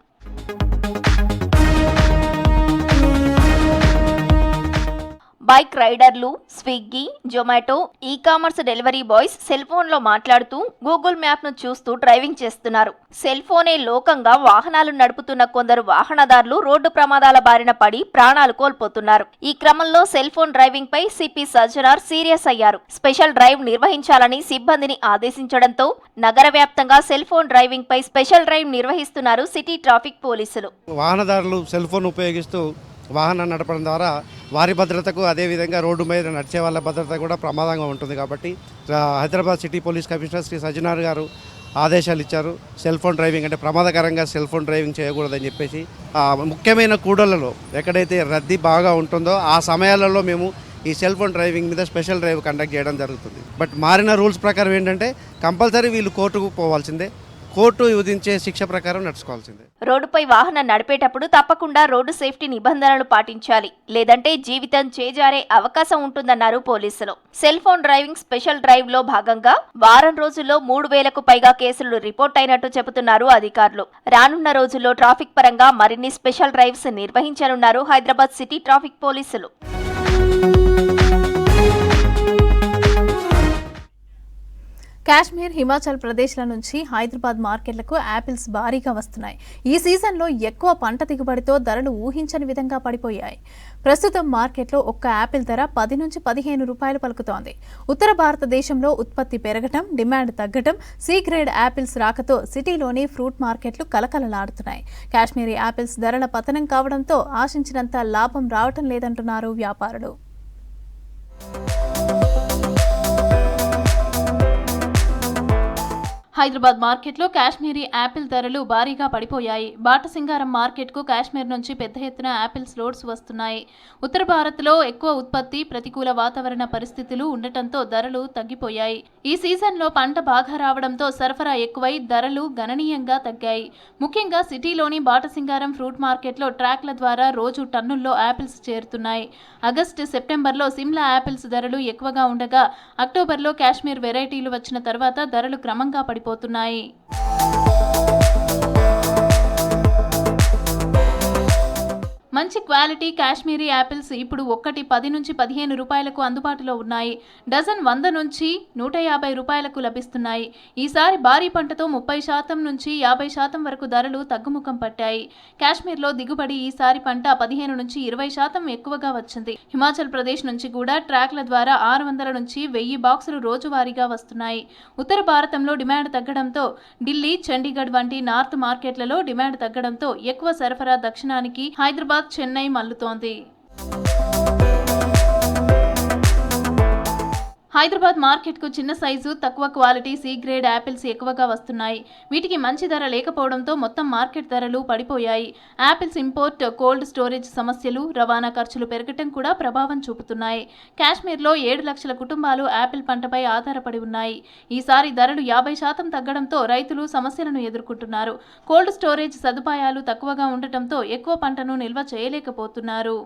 బైక్ రైడర్లు, Swiggy, Zomato, e-commerce delivery boys cell ఫోన్లో మాట్లాడుతూ గూగుల్ మ్యాప్ను చూస్తూ డ్రైవింగ్ చేస్తున్నారు. సెల్ ఫోనే లోకంగా వాహనాలు నడుపుతున్న కొందరు వాహనదారులు రోడ్డు ప్రమాదాల బారిన పడి ప్రాణాలు కోల్పోతున్నారు. ఈ క్రమంలో సెల్ ఫోన్ డ్రైవింగ్ పై సిపి సజ్జనార్ సీరియస్ అయ్యారు. స్పెషల్ డ్రైవ్ నిర్వహించాలని సిబ్బందిని ఆదేశించడంతో నగర వ్యాప్తంగా సెల్ ఫోన్ డ్రైవింగ్ పై స్పెషల్ డ్రైవ్ నిర్వహిస్తున్నారు సిటీ ట్రాఫిక్ పోలీసులు. వాహనదారులు సెల్ ఫోన్ ఉపయోగిస్తూ వాహనం నడపడం ద్వారా వారి భద్రతకు, అదేవిధంగా రోడ్డు మీద నడిచే వాళ్ళ భద్రత కూడా ప్రమాదంగా ఉంటుంది. కాబట్టి Hyderabad city police commissioner Shri Sajjanar గారు ఆదేశాలు ఇచ్చారు. సెల్ ఫోన్ డ్రైవింగ్ అంటే ప్రమాదకరంగా సెల్ ఫోన్ డ్రైవింగ్ చేయకూడదని చెప్పేసి ముఖ్యమైన కూడళ్లలో ఎక్కడైతే రద్దీ బాగా ఉంటుందో ఆ సమయాలలో మేము ఈ సెల్ ఫోన్ డ్రైవింగ్ మీద స్పెషల్ డ్రైవ్ కండక్ట్ చేయడం జరుగుతుంది. బట్ మారిన రూల్స్ ప్రకారం ఏంటంటే కంపల్సరీ వీళ్ళు కోర్టుకు పోవాల్సిందే, కోర్టు విధించే శిక్ష ప్రకారం నడుచుకోవాల్సిందే. రోడ్డుపై వాహనం నడిపేటప్పుడు తప్పకుండా రోడ్డు సేఫ్టీ నిబంధనలు పాటించాలి, లేదంటే జీవితం చేజారే అవకాశం ఉంటుందన్నారు పోలీసులు. Cell phone driving special drive లో భాగంగా వారం రోజుల్లో 3000కు పైగా కేసులు రిపోర్ట్ అయినట్టు చెబుతున్నారు అధికారులు. రానున్న రోజుల్లో ట్రాఫిక్ పరంగా మరిన్ని స్పెషల్ డ్రైవ్స్ నిర్వహించనున్నారు హైదరాబాద్ సిటీ ట్రాఫిక్ పోలీసులు. కాశ్మీర్, హిమాచల్ ప్రదేశ్ల నుంచి హైదరాబాద్ మార్కెట్లకు యాపిల్స్ భారీగా వస్తున్నాయి. ఈ సీజన్లో ఎక్కువ పంట దిగుబడితో ధరలు ఊహించని విధంగా పడిపోయాయి. ప్రస్తుతం మార్కెట్లో ఒక్క యాపిల్ ధర 10 నుంచి 15 రూపాయలు పలుకుతోంది. ఉత్తర భారతదేశంలో ఉత్పత్తి పెరగటం, డిమాండ్ తగ్గటం, సి గ్రేడ్ యాపిల్స్ రాకతో సిటీలోని ఫ్రూట్ మార్కెట్లు కలకలలాడుతున్నాయి. కాశ్మీరీ యాపిల్స్ ధరల పతనం కావడంతో ఆశించినంత లాభం రావటం లేదంటున్నారు వ్యాపారులు. హైదరాబాద్ మార్కెట్లో కాశ్మీరీ యాపిల్ ధరలు భారీగా పడిపోయాయి. బాటసింగారం మార్కెట్కు కాశ్మీర్ నుంచి పెద్ద ఎత్తున యాపిల్స్ లోడ్స్ వస్తున్నాయి. ఉత్తర భారత్లో ఎక్కువ ఉత్పత్తి, ప్రతికూల వాతావరణ పరిస్థితులు ఉండటంతో ధరలు తగ్గిపోయాయి. ఈ సీజన్లో పంట బాగా రావడంతో సరఫరా ఎక్కువై ధరలు గణనీయంగా తగ్గాయి. ముఖ్యంగా సిటీలోని బాటసింగారం ఫ్రూట్ మార్కెట్లో ట్రాక్ల ద్వారా రోజు టన్నుల్లో యాపిల్స్ చేరుతున్నాయి. ఆగస్టు, సెప్టెంబర్లో సిమ్లా యాపిల్స్ ధరలు ఎక్కువగా ఉండగా అక్టోబర్లో కాశ్మీర్ వెరైటీలు వచ్చిన తర్వాత ధరలు క్రమంగా పడిపోతున్నాయి. మంచి మంచి క్వాలిటీ కాశ్మీరీ యాపిల్స్ ఇప్పుడు ఒక్కటి 10 నుంచి 15 రూపాయలకు అందుబాటులో ఉన్నాయి. డజన్ 100 నుంచి 150 రూపాయలకు లభిస్తున్నాయి. ఈసారి భారీ పంటతో 30% నుంచి 50% వరకు ధరలు తగ్గుముఖం పట్టాయి. కాశ్మీర్లో దిగుబడి ఈసారి పంట 15 నుంచి 20% ఎక్కువగా వచ్చింది. హిమాచల్ ప్రదేశ్ నుంచి కూడా ట్రాక్ల ద్వారా 600 నుంచి 1000 బాక్సులు రోజువారీగా వస్తున్నాయి. ఉత్తర భారతంలో డిమాండ్ తగ్గడంతో ఢిల్లీ, చండీగఢ్ వంటి నార్త్ మార్కెట్లలో డిమాండ్ తగ్గడంతో ఎక్కువ సరఫరా దక్షిణానికి హైదరాబాద్, చెన్నై మల్లుతోంది. హైదరాబాద్ మార్కెట్కు చిన్న సైజు, తక్కువ క్వాలిటీ సి గ్రేడ్ యాపిల్స్ ఎక్కువగా వస్తున్నాయి. వీటికి మంచి ధర లేకపోవడంతో మొత్తం మార్కెట్ ధరలు పడిపోయాయి. యాపిల్స్ ఇంపోర్ట్, కోల్డ్ స్టోరేజ్ సమస్యలు, రవాణా ఖర్చులు పెరగటం కూడా ప్రభావం చూపుతున్నాయి. కాశ్మీర్లో 7 లక్షల కుటుంబాలు యాపిల్ పంటపై ఆధారపడి ఉన్నాయి. ఈసారి ధరలు 50% తగ్గడంతో రైతులు సమస్యలను ఎదుర్కొంటున్నారు. కోల్డ్ స్టోరేజ్ సదుపాయాలు తక్కువగా ఉండటంతో ఎక్కువ పంటను నిల్వ చేయలేకపోతున్నారు.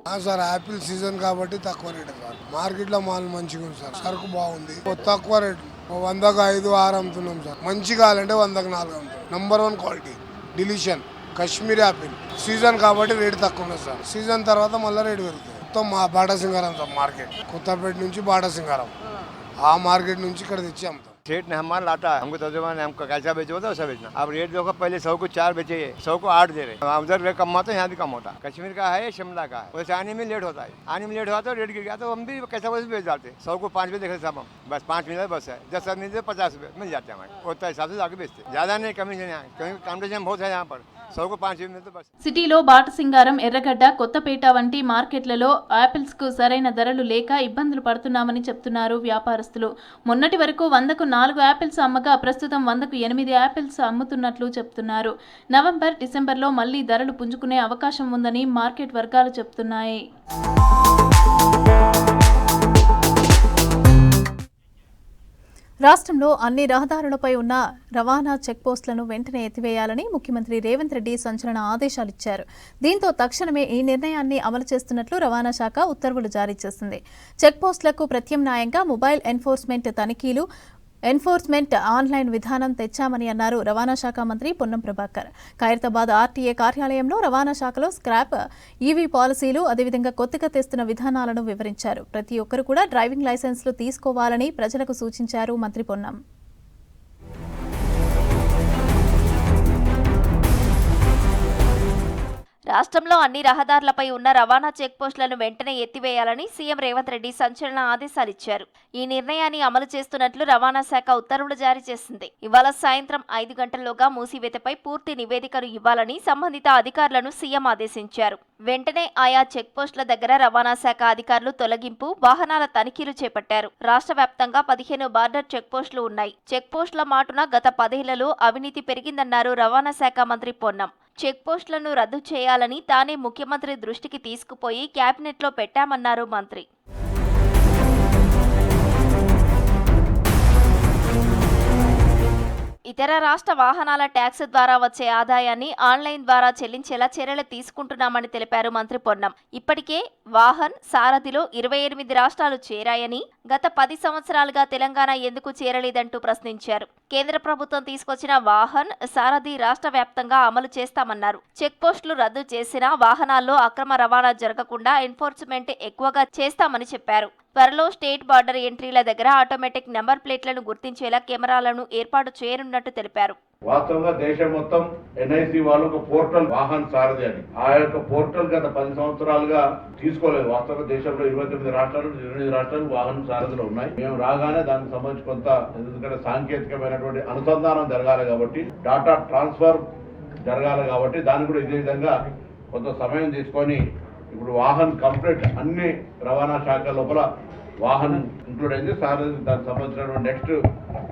యాపిల్ సీజన్ కాబట్టి తక్కువ రేట్ సార్. మార్కెట్లో మాల్ మంచిగా ఉంది సార్. సరుకు బాగుంది, తక్కువ రేటు. 100కు 5, 6 అమ్ముతున్నాం సార్. మంచి కావాలంటే 100కు 4 అమ్ముతాం. Number 1 quality deletion Kashmiri Apple. Season కాబట్టి రేటు తక్కువ ఉంది సార్. సీజన్ తర్వాత మళ్ళీ రేటు పెరుగుతుంది. మొత్తం మా బాటా సింగారం సార్ మార్కెట్. కొత్తపేట నుంచి బాటా సింగారం, ఆ మార్కెట్ నుంచి ఇక్కడ తెచ్చి అమ్ముతాం. सेठ ने हमारा लाता है, हमको तर्जुमा ने हमको कैसा बेचो था वैसा बेचना. अब रेट देखो, पहले 100 को 4 बेचे, 100 को 8 दे रहे. उधर रेट कम होता है, यहाँ भी कम होता है. कश्मीर का है, शिमला का है. वैसे आने में लेट होता है. आने में लेट हुआ तो रेट गिर गया तो हम भी कैसा वैसे बेच जाते. 100 को 5 रुपये देखे सब हम. बस 5 मिनट बस है. 10 मिनट 50 रुपये मिल जाते हैं हमारे. उतना हिसाब से आगे बेचते. ज़्यादा नहीं, कमी नहीं है, क्योंकि कॉम्पिटिशन बहुत है यहाँ पर. 100 को 5 मिनट बस. సిటీలో బాటసింగారం, ఎర్రగడ్డ, కొత్తపేట వంటి మార్కెట్లలో యాపిల్స్ కు సరైన ధరలు లేక ఇబ్బందులు పడుతున్నామని చెప్తున్నారు వ్యాపారస్తులు. మొన్నటి వరకు 100కు 4 యాపిల్స్ అమ్మగా ప్రస్తుతం 100కు 8 యాపిల్స్ అమ్ముతున్నట్లు చెప్తున్నారు. నవంబర్, డిసెంబర్లో మళ్లీ ధరలు పుంజుకునే అవకాశం ఉందని మార్కెట్ వర్గాలు చెప్తున్నాయి. రాష్ట్రంలో అన్ని రహదారులపై ఉన్న రవాణా చెక్పోస్టులను వెంటనే ఎత్తివేయాలని ముఖ్యమంత్రి రేవంత్ రెడ్డి సంచలన ఆదేశాలిచ్చారు. దీంతో తక్షణమే ఈ నిర్ణయాన్ని అమలు చేస్తున్నట్లు రవాణా శాఖ ఉత్తర్వులు జారీ చేసింది. చెక్పోస్టులకు ప్రత్యామ్నాయంగా మొబైల్ ఎన్ఫోర్స్మెంట్ ఆన్లైన్ విధానం తెచ్చామని అన్నారు రవాణా శాఖ మంత్రి పొన్నం ప్రభాకర్. ఖైరతాబాద్ ఆర్టీఏ కార్యాలయంలో రవాణా శాఖలో స్క్రాప్, ఈవీ పాలసీలు, అదేవిధంగా కొత్తగా తెస్తున్న విధానాలను వివరించారు. ప్రతి ఒక్కరు కూడా డ్రైవింగ్ లైసెన్స్లు తీసుకోవాలని ప్రజలకు సూచించారు మంత్రి పొన్నం. రాష్ట్రంలో అన్ని రహదారులపై ఉన్న రవాణా చెక్పోస్టులను వెంటనే ఎత్తివేయాలని సీఎం రేవంత్ రెడ్డి సంచలన ఆదేశాలిచ్చారు. ఈ నిర్ణయాన్ని అమలు చేస్తున్నట్లు రవాణా శాఖ ఉత్తర్వులు జారీ చేసింది. ఇవాళ సాయంత్రం 5 గంటల్లోగా మూసివేతపై పూర్తి నివేదికను ఇవ్వాలని సంబంధిత అధికారులను సీఎం ఆదేశించారు. వెంటనే ఆయా చెక్పోస్టుల దగ్గర రవాణా శాఖ అధికారులు తొలగింపు, వాహనాల తనిఖీలు చేపట్టారు. రాష్ట్ర వ్యాప్తంగా 15 బార్డర్ చెక్పోస్టులు ఉన్నాయి. చెక్పోస్టుల మాటున గత 10 ఏళ్లలో అవినీతి పెరిగిందన్నారు రవాణా శాఖ మంత్రి పొన్నం. చెక్పోస్టులను రద్దు చేయాలని తానే ముఖ్యమంత్రి దృష్టికి తీసుకుపోయి క్యాబినెట్లో పెట్టామన్నారు మంత్రి. ఇతర రాష్ట్ర వాహనాల ట్యాక్స్ ద్వారా వచ్చే ఆదాయాన్ని ఆన్లైన్ ద్వారా చెల్లించేలా చర్యలు తీసుకుంటున్నామని తెలిపారు మంత్రి పొన్నం. ఇప్పటికే వాహన్, సారథిలో 28 రాష్ట్రాలు చేరాయని, గత 10 సంవత్సరాలుగా తెలంగాణ ఎందుకు చేరలేదంటూ ప్రశ్నించారు. కేంద్ర ప్రభుత్వం తీసుకొచ్చిన వాహన్, సారథి రాష్ట్ర వ్యాప్తంగా అమలు చేస్తామన్నారు. చెక్ పోస్టులు రద్దు చేసినా వాహనాల్లో అక్రమ రవాణా జరగకుండా ఎన్ఫోర్స్మెంట్ ఎక్కువగా చేస్తామని చెప్పారు. త్వరలో స్టేట్ బార్డర్ ఎంట్రీల దగ్గర ఆటోమేటిక్ నెంబర్ ప్లేట్లను గుర్తించేలా కెమెరాలను ఏర్పాటు చేయనున్నట్టు తెలిపారు. వాస్తవంగా దేశం మొత్తం ఎన్ఐసి వాళ్ళు ఒక పోర్టల్ వాహన్ సారథి అని, ఆ యొక్క పోర్టల్ గత 10 సంవత్సరాలుగా తీసుకోలేదు. వాస్తవంగా దేశంలో 29 రాష్ట్రాలు వాహన సారథులు ఉన్నాయి. మేము రాగానే దానికి సంబంధించి కొంత, ఎందుకంటే సాంకేతికమైనటువంటి అనుసంధానం జరగాలి కాబట్టి, డాటా ట్రాన్స్ఫర్ జరగాలి కాబట్టి దాన్ని కూడా ఇదే విధంగా కొంత సమయం తీసుకొని ఇప్పుడు వాహన్ కంప్లీట్ అన్ని రవాణా శాఖ లోపల వాహన్ ఇంక్లూడ్ అయింది. సారథి దానికి సంబంధించినటువంటి నెక్స్ట్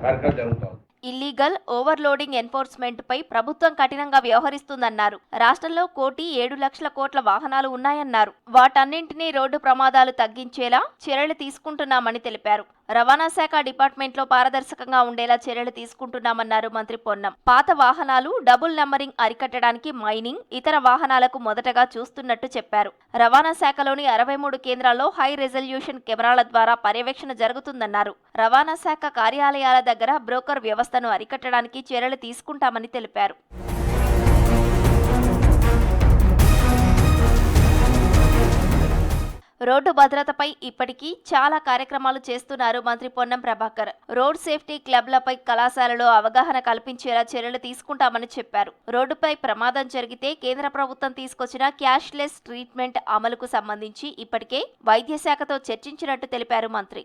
కార్యక్రమం జరుగుతుంది. ఇల్లీగల్ ఓవర్లోడింగ్ ఎన్ఫోర్స్మెంట్ పై ప్రభుత్వం కఠినంగా వ్యవహరిస్తుందన్నారు. రాష్ట్రంలో 1,07,00,000 కోట్ల వాహనాలు ఉన్నాయన్నారు. వాటన్నింటినీ రోడ్డు ప్రమాదాలు తగ్గించేలా చర్యలు తీసుకుంటున్నామని తెలిపారు. రవాణా శాఖ డిపార్ట్మెంట్లో పారదర్శకంగా ఉండేలా చర్యలు తీసుకుంటున్నామన్నారు మంత్రి పొన్నం. పాత వాహనాలు, డబుల్ నంబరింగ్ అరికట్టడానికి మైనింగ్, ఇతర వాహనాలకు మొదటగా చూస్తున్నట్టు చెప్పారు. రవాణా శాఖలోని 63 కేంద్రాల్లో హై రెజల్యూషన్ కెమెరాల ద్వారా పర్యవేక్షణ జరుగుతుందన్నారు. రవాణా శాఖ కార్యాలయాల దగ్గర బ్రోకర్ వ్యవస్థను అరికట్టడానికి చర్యలు తీసుకుంటామని తెలిపారు. రోడ్డు భద్రతపై ఇప్పటికీ చాలా కార్యక్రమాలు చేస్తున్నారు మంత్రి పొన్నం ప్రభాకర్. రోడ్ సేఫ్టీ క్లబ్లపై కళాశాలలో అవగాహన కల్పించేలా చర్యలు తీసుకుంటామని చెప్పారు. రోడ్డుపై ప్రమాదం జరిగితే కేంద్ర ప్రభుత్వం తీసుకొచ్చిన క్యాష్లెస్ ట్రీట్మెంట్ అమలుకు సంబంధించి ఇప్పటికే వైద్య శాఖతో చర్చించినట్టు తెలిపారు మంత్రి.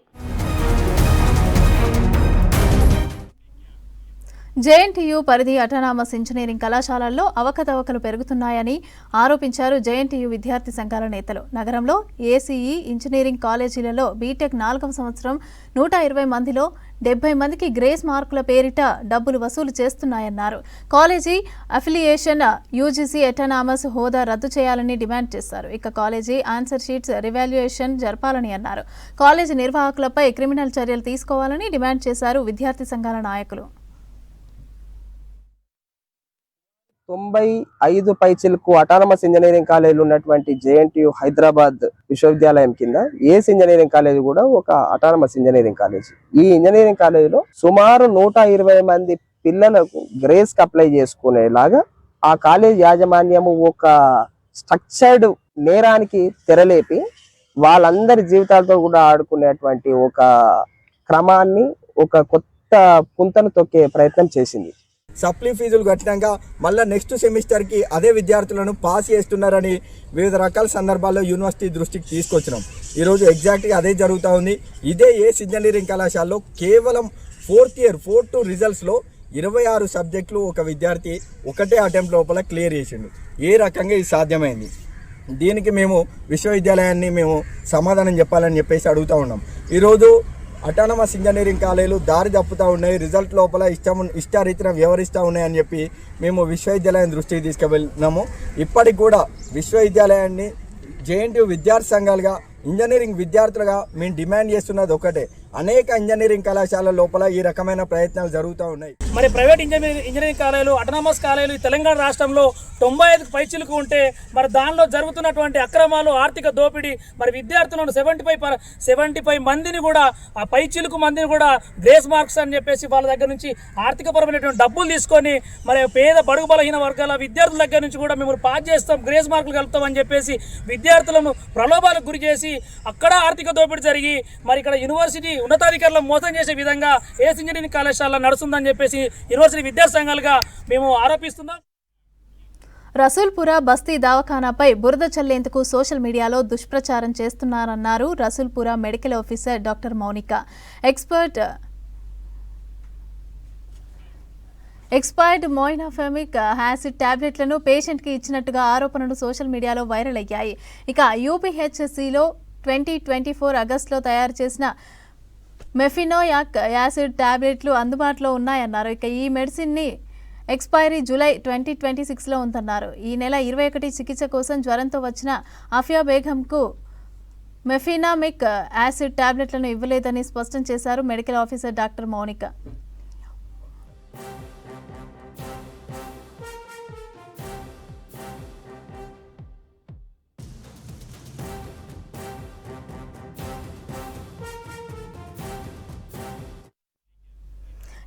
జేఎన్టీయూ పరిధి అటానమస్ ఇంజనీరింగ్ కళాశాలల్లో అవకతవకలు పెరుగుతున్నాయని ఆరోపించారు జేఎన్టీయూ విద్యార్థి సంఘాల నేతలు. నగరంలో ఏసీఈ ఇంజనీరింగ్ కాలేజీలలో బీటెక్ 4వ సంవత్సరం 120 మందిలో 70 మందికి గ్రేస్ మార్కుల పేరిట డబ్బులు వసూలు చేస్తున్నాయన్నారు. కాలేజీ అఫిలియేషన్ యూజీసీ అటానమస్ హోదా రద్దు చేయాలని డిమాండ్ చేశారు. ఇక కాలేజీ ఆన్సర్ షీట్స్ రివాల్యుయేషన్ జరపాలని అన్నారు. కాలేజీ నిర్వాహకులపై క్రిమినల్ చర్యలు తీసుకోవాలని డిమాండ్ చేశారు విద్యార్థి సంఘాల నాయకులు. 95 పైచిలకు అటానమస్ ఇంజనీరింగ్ కాలేజీలు ఉన్నటువంటి జేఎన్టీయూ హైదరాబాద్ విశ్వవిద్యాలయం కింద ఏస్ ఇంజనీరింగ్ కాలేజ్ కూడా ఒక అటానమస్ ఇంజనీరింగ్ కాలేజ్. ఈ ఇంజనీరింగ్ కాలేజీలో సుమారు 120 మంది పిల్లలకు గ్రేస్ కి అప్లై చేసుకునేలాగా ఆ కాలేజ్ యాజమాన్యము ఒక స్ట్రక్చర్డ్ నేరానికి తెరలేపి వాళ్ళందరి జీవితాలతో కూడా ఆడుకునేటువంటి ఒక క్రమాన్ని ఒక కొత్త పుంతను తొక్కే ప్రయత్నం చేసింది. సప్లీ ఫీజులు కట్టినాక మళ్ళీ నెక్స్ట్ సెమిస్టర్కి అదే విద్యార్థులను పాస్ చేస్తున్నారని వివిధ రకాల సందర్భాల్లో యూనివర్సిటీ దృష్టికి తీసుకొచ్చినాం. ఈరోజు ఎగ్జాక్ట్గా అదే జరుగుతూ ఉంది. ఇదే ఏస్ ఇంజనీరింగ్ కళాశాలలో కేవలం 4th ఇయర్ 4-2 రిజల్ట్స్లో 26 సబ్జెక్టులు ఒక విద్యార్థి ఒకటే అటెంప్ట్ లోపల క్లియర్ చేసిండు. ఏ రకంగా ఇది సాధ్యమైంది? దీనికి మేము విశ్వవిద్యాలయాన్ని మేము సమాధానం చెప్పాలని చెప్పేసి అడుగుతూ ఉన్నాం. ఈరోజు అటానమస్ ఇంజనీరింగ్ కాలేజీలు దారి తప్పుతూ ఉన్నాయి, రిజల్ట్ లోపల ఇష్టారీతిన వ్యవహరిస్తూ ఉన్నాయని చెప్పి మేము విశ్వవిద్యాలయం దృష్టికి తీసుకువెళ్ళినాము. ఇప్పటికి కూడా విశ్వవిద్యాలయాన్ని జేఎన్టీయూ విద్యార్థి సంఘాలుగా ఇంజనీరింగ్ విద్యార్థులుగా మేము డిమాండ్ చేస్తున్నది ఒకటే, అనేక ఇంజనీరింగ్ కళాశాలల లోపల ఈ రకమైన ప్రయత్నాలు జరుగుతూ ఉన్నాయి. మరి ప్రైవేట్ ఇంజనీరింగ్ కాలేజీలు అటానమస్ కాలేజీలు తెలంగాణ రాష్ట్రంలో 95 పైచిలకు ఉంటే మరి దానిలో జరుగుతున్నటువంటి అక్రమాలు, ఆర్థిక దోపిడీ, మరి విద్యార్థులను 75 మందిని కూడా ఆ పైచిలుకు మందిని కూడా గ్రేస్ మార్క్స్ అని చెప్పేసి వాళ్ళ దగ్గర నుంచి ఆర్థికపరమైనటువంటి డబ్బులు తీసుకొని మరి పేద బడుగు బలహీన వర్గాల విద్యార్థుల దగ్గర నుంచి కూడా మేము పాస్ చేస్తాం, గ్రేస్ మార్కులు కలుపుతాం అని చెప్పేసి విద్యార్థులను ప్రలోభాలకు గురి చేసి అక్కడ ఆర్థిక దోపిడీ జరిగి మరి ఇక్కడ యూనివర్సిటీ ఉన్నతాధికారులను మోసం చేసే విధంగా ఏస్ ఇంజనీరింగ్ కళాశాల నడుస్తుందని చెప్పేసి యూనివర్సిటీ విద్యార్థి సంఘాలుగా మేము ఆరోపిస్తున్నాం. రసూల్పుర బస్తీ దవాఖానాపై బురద చల్లేందుకు సోషల్ మీడియాలో దుష్ప్రచారం చేస్తున్నారన్నారు Rasoolpura medical officer doctor Mounika. Expired mefenamic acid టాబ్లెట్లను పేషెంట్కి ఇచ్చినట్టుగా ఆరోపణలు సోషల్ మీడియాలో వైరల్ అయ్యాయి. ఇక యూపీహెచ్సిలో 2024 ఆగస్టులో తయారు చేసిన మెఫినోయాక్ యాసిడ్ టాబ్లెట్లు అందుబాటులో ఉన్నాయన్నారు. ఇక ఈ మెడిసిన్ని ఎక్స్పైరీ జూలై 2026లో ఉందన్నారు. ఈ నెల 21 చికిత్స కోసం జ్వరంతో వచ్చిన ఆఫియా బేగంకు మెఫినామిక్ యాసిడ్ టాబ్లెట్లను ఇవ్వలేదని స్పష్టం చేశారు medical officer doctor Mounika.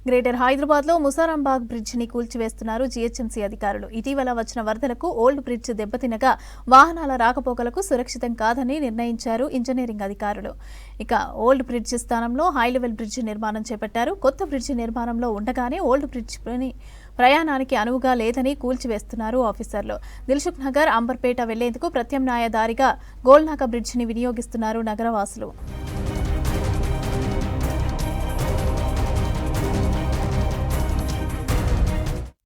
Greater హైదరాబాద్లో ముసారాంబాగ్ బ్రిడ్జిని కూల్చివేస్తున్నారు జీహెచ్ఎంసీ అధికారులు. ఇటీవల వచ్చిన వరదలకు ఓల్డ్ బ్రిడ్జ్ దెబ్బతినగా వాహనాల రాకపోకలకు సురక్షితం కాదని నిర్ణయించారు ఇంజనీరింగ్ అధికారులు. ఇక ఓల్డ్ బ్రిడ్జ్ స్థానంలో హై లెవెల్ బ్రిడ్జ్ నిర్మాణం చేపట్టారు. కొత్త బ్రిడ్జ్ నిర్మాణంలో ఉండగానే ఓల్డ్ బ్రిడ్జ్ ప్రయాణానికి అనువుగా లేదని కూల్చివేస్తున్నారు ఆఫీసర్లు. దిల్సుఖ్ నగర్, అంబర్పేట వెళ్లేందుకు ప్రత్యామ్నాయ దారిగా గోల్నాక బ్రిడ్జిని వినియోగిస్తున్నారు నగరవాసులు.